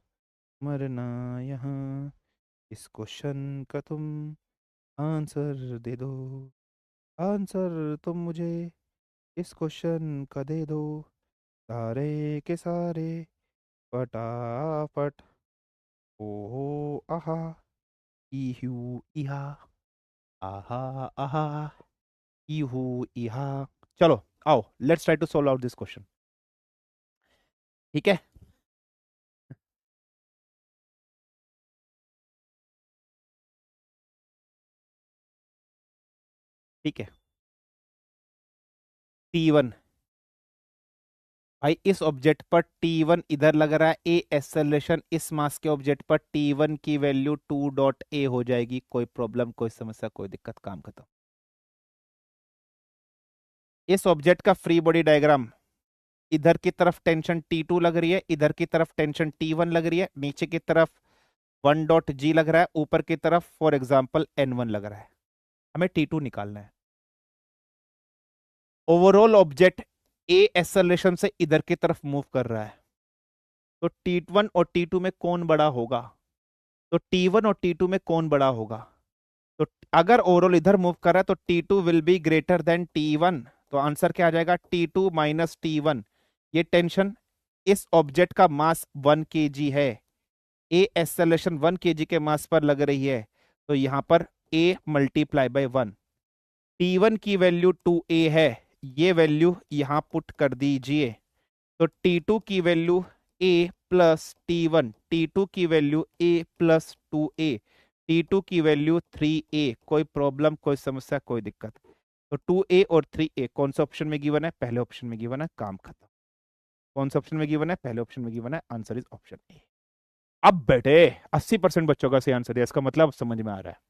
मरना यहाँ, इस क्वेश्चन का तुम आंसर दे दो। आंसर तुम मुझे इस क्वेश्चन का दे दो, सारे के सारे फटाफट। ओहो आहा, इहू इहा, आहा आहा, इहू इहा। चलो आओ, let's try to solve out this question. ठीक है, ठीक है। T1, भाई इस ऑब्जेक्ट पर T1 इधर लग रहा है, ए एक्सेलरेशन इस मास के ऑब्जेक्ट पर T1 की वैल्यू 2.a हो जाएगी। कोई प्रॉब्लम, कोई समस्या, कोई दिक्कत, काम खत्म। इस ऑब्जेक्ट का फ्री बॉडी डायग्राम, इधर की तरफ टेंशन T2 लग रही है, इधर की तरफ टेंशन T1 लग रही है, नीचे की तरफ 1.g लग रहा है, ऊपर की तरफ फॉर एग्जाम्पल N1 लग रहा है। हमें T2 निकालना है। ओवरऑल ऑब्जेक्ट ए एक्सेलरेशन से इधर की तरफ मूव कर रहा है, तो T1 और T2 में कौन बड़ा होगा? तो T1 और T2 में कौन बड़ा होगा? तो अगर ओवरऑल इधर मूव कर रहा है तो T2 will be greater than T1, तो आंसर क्या आ जाएगा? T2 minus T1। ये टेंशन, इस ऑब्जेक्ट का मास 1 kg है, ए एक्सेलरेशन 1 kg के मास पर लग रही है, तो यहां पर a मल्टीप्लाई बाय 1। T1 की वैल्यू 2a है, ये वैल्यू यहां पुट कर दीजिए, तो T2 की value a plus T1, T2 की value a plus 2a, T2 की वैल्यू 3a। कोई प्रॉब्लम, कोई समस्या, कोई दिक्कत? तो 2a और 3a कौन सा ऑप्शन में गिवन है? पहले ऑप्शन में गिवन है, काम खत्म। कौन सा ऑप्शन में गिवन है? पहले ऑप्शन में गिवन है, आंसर इज ऑप्शन ए। अब बेटे 80% बच्चों का सही आंसर है, इसका मतलब समझ में आ रहा है।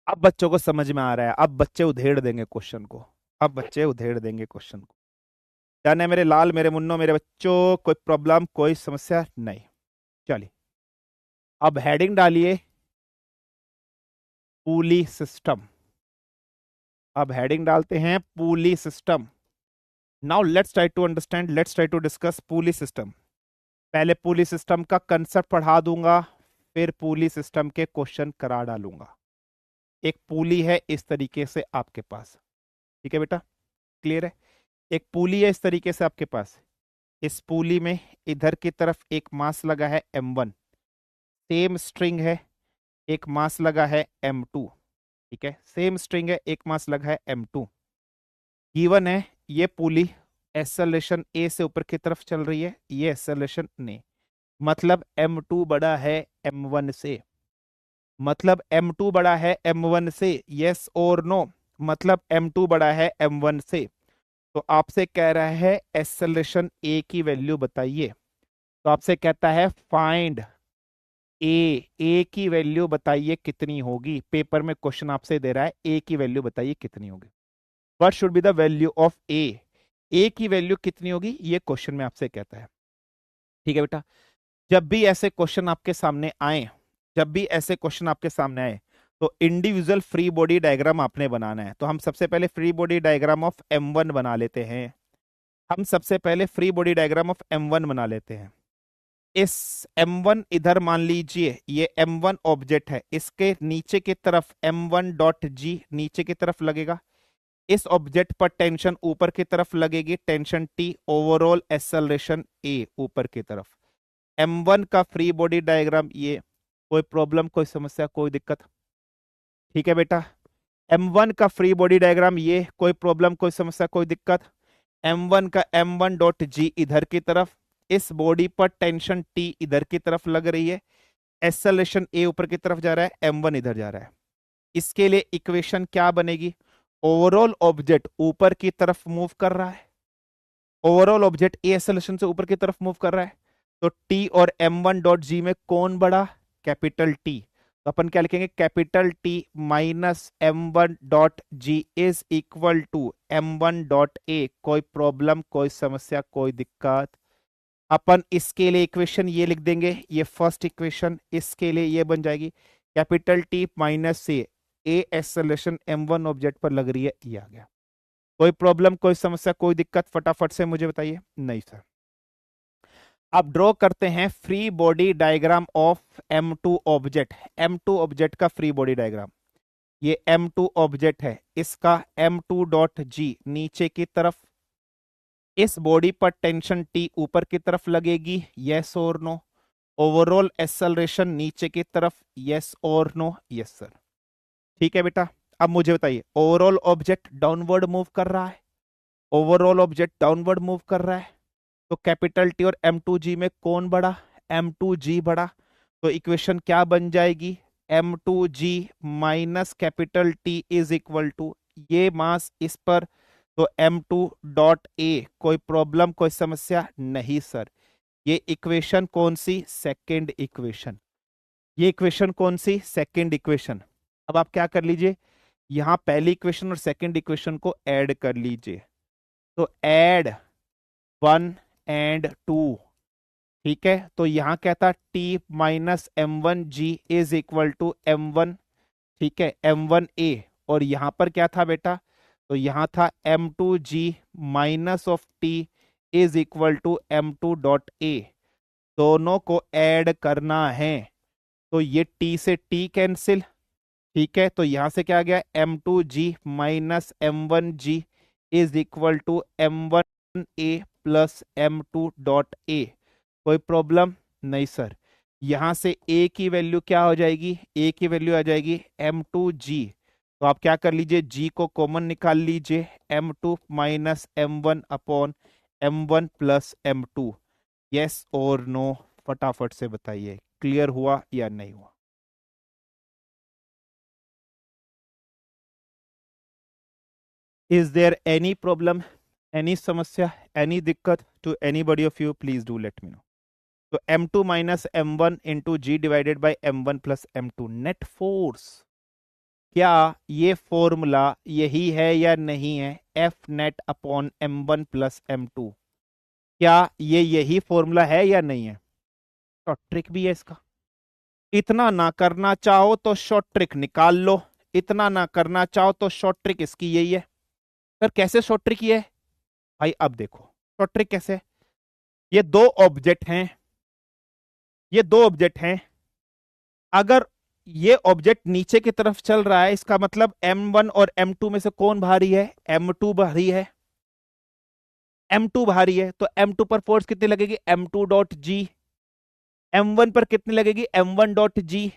अब बच्चों को समझ में आ रहा है, अब बच्चे उधेड़ देंगे क्वेश्चन को, अब बच्चे उधेड़ देंगे क्वेश्चन को। डन है मेरे लाल, मेरे मुन्नो, मेरे बच्चों, कोई प्रॉब्लम, कोई समस्या नहीं। चलिए अब हेडिंग डालिए, पूली सिस्टम। अब हेडिंग डालते हैं pulley system. Now let's try to understand, let's try to discuss pulley system. पहले पूली सिस्टम का कंसेप्ट पढ़ा दूंगा, फिर पूली सिस्टम के क्वेश्चन करा डालूंगा। एक पूली है इस तरीके से आपके पास, ठीक है बेटा, क्लियर है? एक पूली है इस तरीके से आपके पास, इस पूली में इधर की तरफ एक मास लगा है M1, सेम स्ट्रिंग है, एक मास लगा है M2, ठीक है, सेम स्ट्रिंग है, एक मास लगा है M2। गिवन है ये पुली एक्सेलरेशन ए से ऊपर की तरफ चल रही है, ये एक्सेलरेशन ने, मतलब M2 बड़ा है M1 से, मतलब M2 बड़ा है M1 से, यस और नो? मतलब M2 बड़ा है M1 से, तो आपसे कह रहा है एक्सेलरेशन ए की वैल्यू बताइए। तो आपसे कहता है फाइंड ए की वैल्यू बताइए कितनी होगी। पेपर में क्वेश्चन आपसे दे रहा है ए की वैल्यू बताइए कितनी होगी। What should be the value of A की वैल्यू कितनी होगी, ये क्वेश्चन में आपसे कहता है। ठीक है बेटा, जब भी ऐसे क्वेश्चन आपके सामने आए, जब भी ऐसे क्वेश्चन आपके सामने आए, तो इंडिविजुअल फ्री बॉडी डायग्राम आपने बनाना है। तो हम सबसे पहले free body diagram of M1 बना लेते हैं। हम सबसे पहले free body diagram of M1 बना लेते हैं। इस M1 इधर मान लीजिए ये M1 ऑब्जेक्ट है, इसके नीचे की तरफ M1.g नीचे की तरफ लगेगा, इस ऑब्जेक्ट पर टेंशन ऊपर की तरफ लगेगी, tension T, overall acceleration A ऊपर की तरफ। M1 का फ्री बॉडी डायग्राम ये, कोई प्रॉब्लम, कोई समस्या, कोई दिक्कत? ठीक है बेटा, M1 का फ्री बॉडी डायग्राम ये, कोई प्रॉब्लम, कोई समस्या, कोई दिक्कत? M1 का M1 डॉट जी इधर की तरफ, इस बॉडी पर टेंशन T इधर की तरफ लग रही है, एक्सेलरेशन A ऊपर की तरफ जा रहा है, M1 इधर जा रहा है। इसके लिए इक्वेशन क्या बनेगी? ओवरऑल ऑब्जेक्ट ऊपर की तरफ मूव कर रहा है, ओवरऑल ऑब्जेक्ट ए एक्सेलरेशन से ऊपर की तरफ मूव कर रहा है, तो टी और M1 डॉट जी में कौन बड़ा? Capital T. तो अपन क्या लिखेंगे? Capital T minus M1 dot ji is equal to M1 dot a. कोई प्रॉब्लम, कोई समस्या, कोई दिक्कत? अपन इसके लिए इक्वेशन ये लिख देंगे, ये फर्स्ट इक्वेशन, इसके लिए ये बन जाएगी कैपिटल टी माइनस से ए एक्सेलरेशन M1 ऑब्जेक्ट पर लग रही है, ये आ गया। कोई प्रॉब्लम, कोई समस्या, कोई दिक्कत? फटाफट से मुझे बताइए। नहीं सर। अब ड्रॉ करते हैं free body diagram of M2 object. M2 object का फ्री बॉडी डायग्राम, ये M2 ऑब्जेक्ट है, इसका M2 डॉट जी नीचे की तरफ, इस बॉडी पर टेंशन T ऊपर की तरफ लगेगी, यस और नो? ओवरऑल एक्सेलरेशन नीचे की तरफ, यस और नो? Yes sir. ठीक है बेटा, अब मुझे बताइए, ओवरऑल ऑब्जेक्ट डाउनवर्ड मूव कर रहा है, ओवरऑल ऑब्जेक्ट डाउनवर्ड मूव कर रहा है, तो कैपिटल टी और M2G में कौन बड़ा? M2G बड़ा। तो इक्वेशन क्या बन जाएगी? M2G minus capital T is equal to, ये मास इस पर, तो M2 डॉट ए। कोई प्रॉब्लम, कोई समस्या? नहीं सर। ये इक्वेशन कौन सी? Second equation. ये इक्वेशन कौन सी? Second equation. अब आप क्या कर लीजिए, यहां पहली इक्वेशन और सेकेंड इक्वेशन को ऐड कर लीजिए, तो ऐड 1 एंड 2। ठीक है, तो यहां क्या था? T minus M1G is equal to M1, ठीक है, M1A। और यहां पर क्या था बेटा? तो यहां था M2G minus of T is equal to M2 dot a. दोनों को ऐड करना है, तो ये T से T कैंसिल, ठीक है, तो यहां से क्या आ गया? M2G minus M1G is equal to M1A plus M2 dot a. कोई प्रॉब्लम? नहीं सर। यहां से A की वैल्यू क्या हो जाएगी? A की वैल्यू आ जाएगी M2G। तो आप क्या कर लीजिए, G को कॉमन निकाल लीजिए, M2 minus M1 upon M1 plus M2। Yes और नो? फटाफट से बताइए, क्लियर हुआ या नहीं हुआ? Is there any problem, any समस्या, एनी दिक्कत to anybody of you? Please do let me know. तो M2 minus M1 into g divided by M1 plus M2 net force. क्या ये फॉर्मूला यही है या नहीं है? F net upon M1 plus M2, क्या ये यही फॉर्मूला है या नहीं है? शॉर्ट ट्रिक भी है इसका। इतना ना करना चाहो तो शॉर्ट ट्रिक निकाल लो, इतना ना करना चाहो तो शॉर्ट ट्रिक इसकी यही है। सर कैसे शॉर्ट ट्रिक ये है? भाई अब देखो शॉर्ट ट्रिक कैसे। ये दो ऑब्जेक्ट हैं, ये दो ऑब्जेक्ट हैं, अगर ये ऑब्जेक्ट नीचे की तरफ चल रहा है, इसका मतलब M1 और M2 में से कौन भारी है? M2 भारी है, M2 भारी है, तो M2 पर फोर्स कितनी लगेगी? M2 dot G. M1 पर कितनी लगेगी? M1 dot G.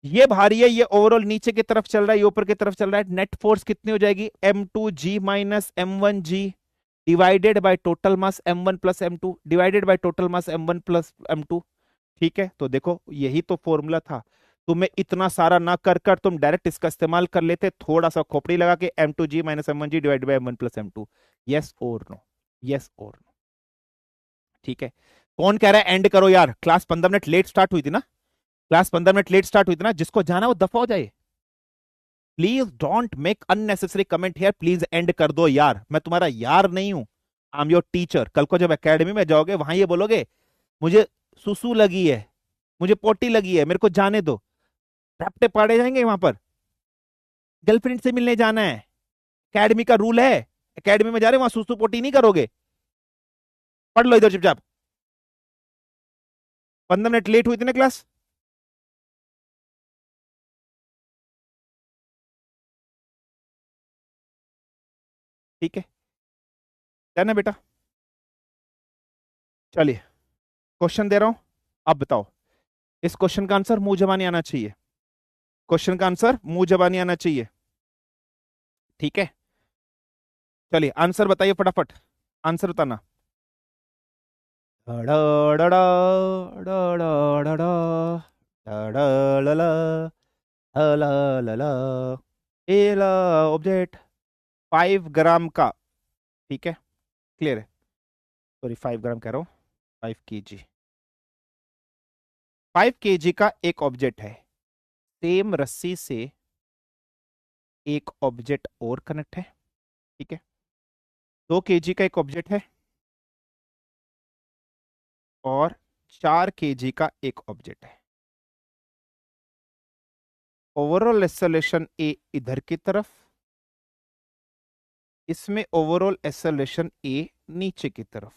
ये भारी है, ये ओवरऑल नीचे की तरफ चल रहा है, ये ऊपर की तरफ चल रहा है, नेट फोर्स कितनी हो जाएगी? M2G minus M1G divided by total mass M1 plus M2 divided by total mass M1 plus M2। ठीक है, तो देखो यही तो फॉर्मूला था। तुम्हें इतना सारा ना कर कर तुम डायरेक्ट इसका इस्तेमाल कर लेते, थोड़ा सा खोपड़ी लगा के M2G minus M1G divided by M1 plus M2। Yes और नो? यस और नो? ठीक है। कौन कह रहा है एंड करो यार? क्लास 15 मिनट लेट स्टार्ट हुई थी ना, क्लास 15 मिनट लेट स्टार्ट हुई थी ना, जिसको जाना वो दफा हो जाए। Please don't make unnecessary comment here, please and कर दो यार, मैं तुम्हारा यार नहीं हूं, आई एम योर टीचर। कल को जब एकेडमी में जाओगे वहां ये बोलोगे मुझे सुसु लगी है, मुझे पोटी लगी है, मेरे को जाने दो, रपटे पाड़े जाएंगे वहां पर। गर्लफ्रेंड से मिलने जाना है, एकेडमी का रूल है, एकेडमी में जा रहे वहां सुसु पोटी नहीं करोगे। पढ़ लो इधर चुपचाप। 15 मिनट लेट हुई थी ना क्लास। ठीक है, डन है बेटा। चलिए क्वेश्चन दे रहा हूं, अब बताओ। इस क्वेश्चन का आंसर मुंह जबानी आना चाहिए, क्वेश्चन का आंसर मुंह जबानी आना चाहिए। ठीक है, चलिए आंसर बताइए फटाफट, आंसर बताना। डा डा डा डा डा डा डा डा ला ला ला ला ला ए ला ऑब्जेक्ट 5 ग्राम का, ठीक है, क्लियर है। सॉरी 5 ग्राम कह रहा हूँ, 5 kg, 5 kg का एक ऑब्जेक्ट है, सेम रस्सी से एक ऑब्जेक्ट और कनेक्ट है, ठीक है। 2 kg का एक ऑब्जेक्ट है और 4 kg का एक ऑब्जेक्ट है। ओवरऑल एक्सेलरेशन ए इधर की तरफ, इसमें ओवरऑल एक्सेलरेशन ए नीचे की तरफ,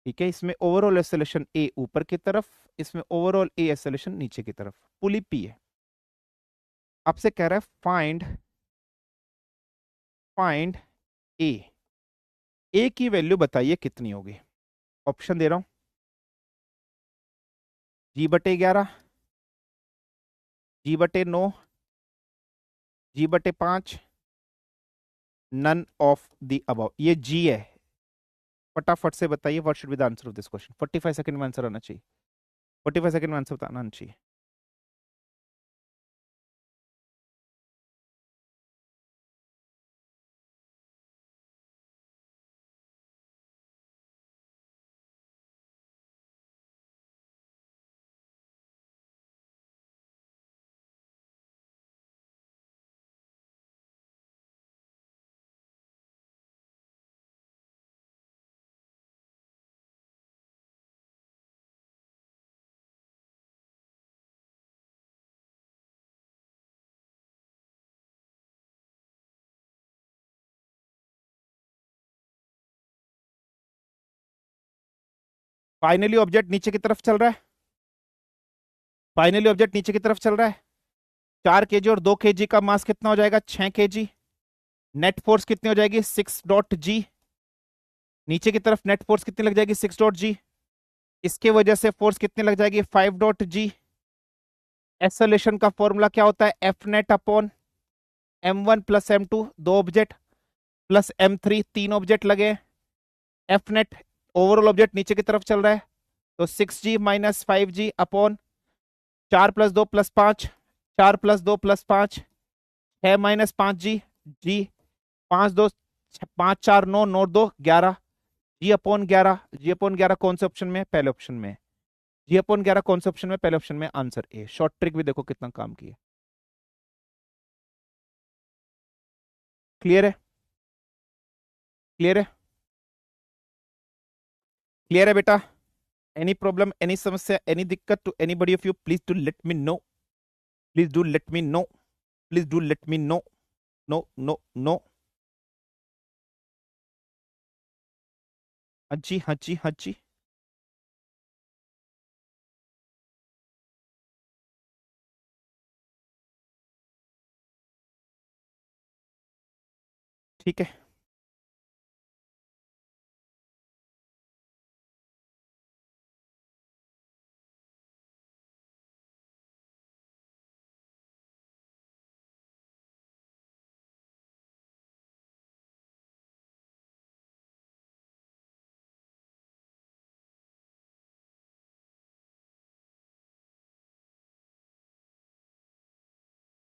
ठीक है। इसमें ओवरऑल एक्सेलरेशन ए ऊपर की तरफ, इसमें ओवरऑल ए एक्सेलरेशन नीचे की तरफ, पुली पी है। आपसे कह रहा है फाइंड फाइंड ए, ए की वैल्यू बताइए कितनी होगी। ऑप्शन दे रहा हूं, G/11, G/9, G/5, none of the above. ये जी है, फटाफट से बताइए what should be the answer of this question. 45 second में आंसर आना चाहिए, 45 सेकंड में आंसर बताना आना चाहिए। फाइनली ऑब्जेक्ट नीचे की तरफ चल रहा है, फाइनली ऑब्जेक्ट नीचे की तरफ चल रहा है। 4 kg और 2 kg का मास कितना हो जाएगा, 6 kg। नेट फोर्स कितनी हो जाएगी, 6.g। नीचे की तरफ नेट फोर्स कितनी लग जाएगी, 6.g। इसके वजह से फोर्स कितनी लग जाएगी, 5.g। एक्सेलरेशन का फॉर्मूला क्या होता है, F net upon m1 plus m2, 2 object, plus m3, 3 object लगे। एफ नेट, ओवरऑल ऑब्जेक्ट नीचे की तरफ चल रहा है, तो 6g minus 5g upon 4+2+5, 4+2+5, 6-5g, जी 5 2 5 4 9, 9 2 11, G/11, G/11 कौन से ऑप्शन में है, पहले ऑप्शन में। G/11 कौन से ऑप्शन में, पहले ऑप्शन में, आंसर ए। शॉर्ट ट्रिक भी देखो कितना काम किया। क्लियर है, क्लियर है, क्लियर है बेटा। एनी प्रॉब्लम, एनी समस्या, एनी दिक्कत to anybody of you, please do let me know, please do let me know, please do let me know. No no no. हाँ जी, हाँ जी, हाँ जी। ठीक है,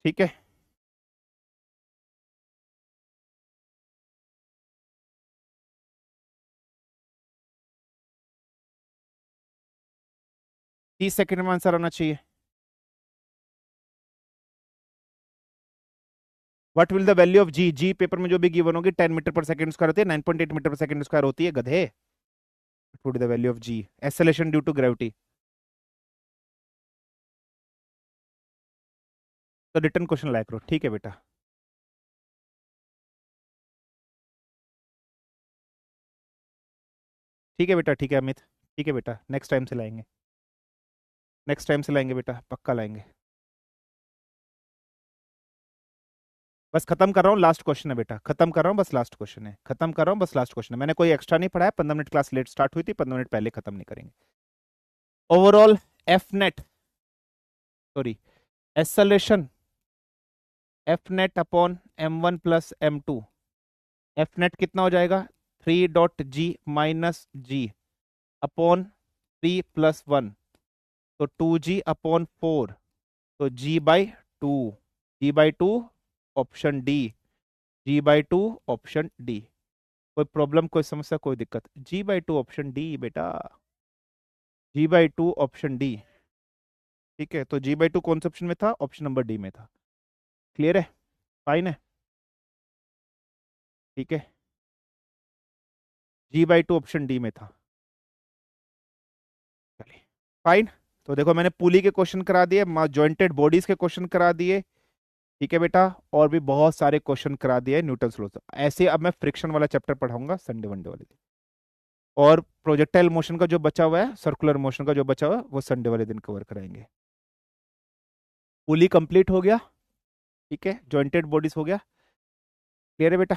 ठीक है। 30 सेकंड में आंसर आना चाहिए। What will the value of g, JEE paper में जो भी गिवन होगी 10 मीटर पर सेकंड स्क्वायर होती है, 9.8 मीटर पर सेकंड स्क्वायर होती है गधे। What would the value of g, acceleration due to gravity. तो रिटर्न क्वेश्चन लायक करो, ठीक है बेटा। ठीक है बेटा, ठीक है अमित, ठीक है बेटा, नेक्स्ट टाइम से लाएंगे, नेक्स्ट टाइम से लाएंगे बेटा, पक्का लाएंगे। बस खत्म कर रहा हूँ, लास्ट क्वेश्चन है बेटा, खत्म कर रहा हूँ, बस लास्ट क्वेश्चन है, खत्म कर रहा हूँ, बस लास्ट क्वेश्चन है। मैंने कोई एक्स्ट्रा नहीं पढ़ाया, 15 मिनट क्लास लेट स्टार्ट हुई थी, 15 मिनट पहले खत्म नहीं करेंगे। Overall F net, sorry, acceleration F net upon m1 plus m2 F net कितना हो जाएगा, 3.g माइनस जी अपॉन 3+1, तो 2g/4, तो g/2, g/2 option D, g/2 option D. कोई प्रॉब्लम, कोई समस्या, कोई दिक्कत? g/2 ऑप्शन डी बेटा, g/2 ऑप्शन डी। ठीक है, तो g/2 कौन से ऑप्शन में था? ऑप्शन नंबर डी में था। क्लियर है? फाइन है? ठीक है, g/2 ऑप्शन डी में था। चलिए फाइन। तो देखो मैंने पुली के क्वेश्चन करा दिए, जॉइंटेड बॉडीज के क्वेश्चन करा दिए। ठीक है बेटा, और भी बहुत सारे क्वेश्चन करा दिए न्यूटन लॉ से। ऐसे अब मैं फ्रिक्शन वाला चैप्टर पढ़ाऊंगा संडे वनडे वाले दिन, और प्रोजेक्टाइल मोशन का जो बचा हुआ है, सर्कुलर मोशन का जो बचा हुआ है, वो संडे वाले दिन कवर कराएंगे। पुली कंप्लीट हो गया। ठीक है, जॉइंटेड बॉडीज हो गया। क्लियर है बेटा?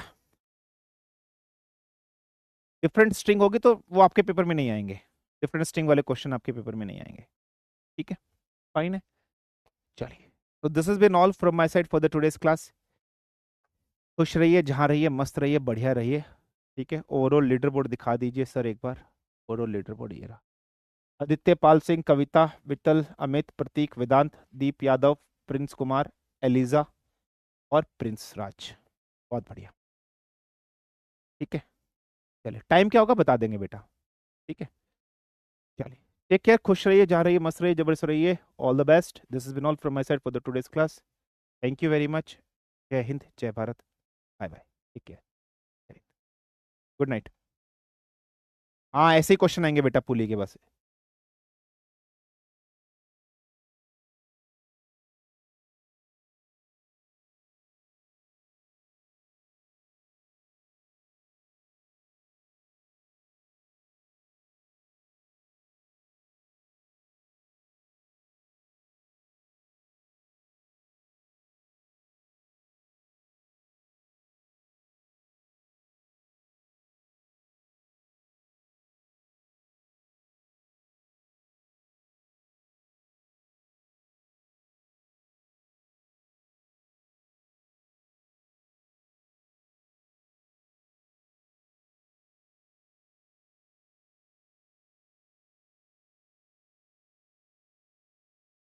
डिफरेंट स्ट्रिंग होगी तो वो आपके पेपर में नहीं आएंगे, डिफरेंट स्ट्रिंग वाले क्वेश्चन आपके पेपर में नहीं आएंगे। ठीक है, फाइन है। चलिए, तो this is been all from my side for the today's class. खुश रहिए, जहाँ रहिए, मस्त रहिए, बढ़िया रहिए। ठीक है, ओवरऑल लीडर बोर्ड दिखा दीजिए सर एक बार। ओवरऑल लीडर बोर्ड ये रहा। आदित्य पाल सिंह, कविता, विठल, अमित, प्रतीक, वेदांत, दीप यादव, प्रिंस कुमार, एलिजा और प्रिंस राज। बहुत बढ़िया। ठीक है, चलिए टाइम क्या होगा बता देंगे बेटा। ठीक है, चलिए टेक केयर, खुश रहिए, जहाँ रहिए, मस्त रहिए, जबरदस्त रहिए। All the best. This is been all from my side for the today's class. Thank you very much. जय हिंद, जय Bharat. Bye bye. Take care. Good night. हाँ, ऐसे ही क्वेश्चन आएंगे बेटा पुली के बस।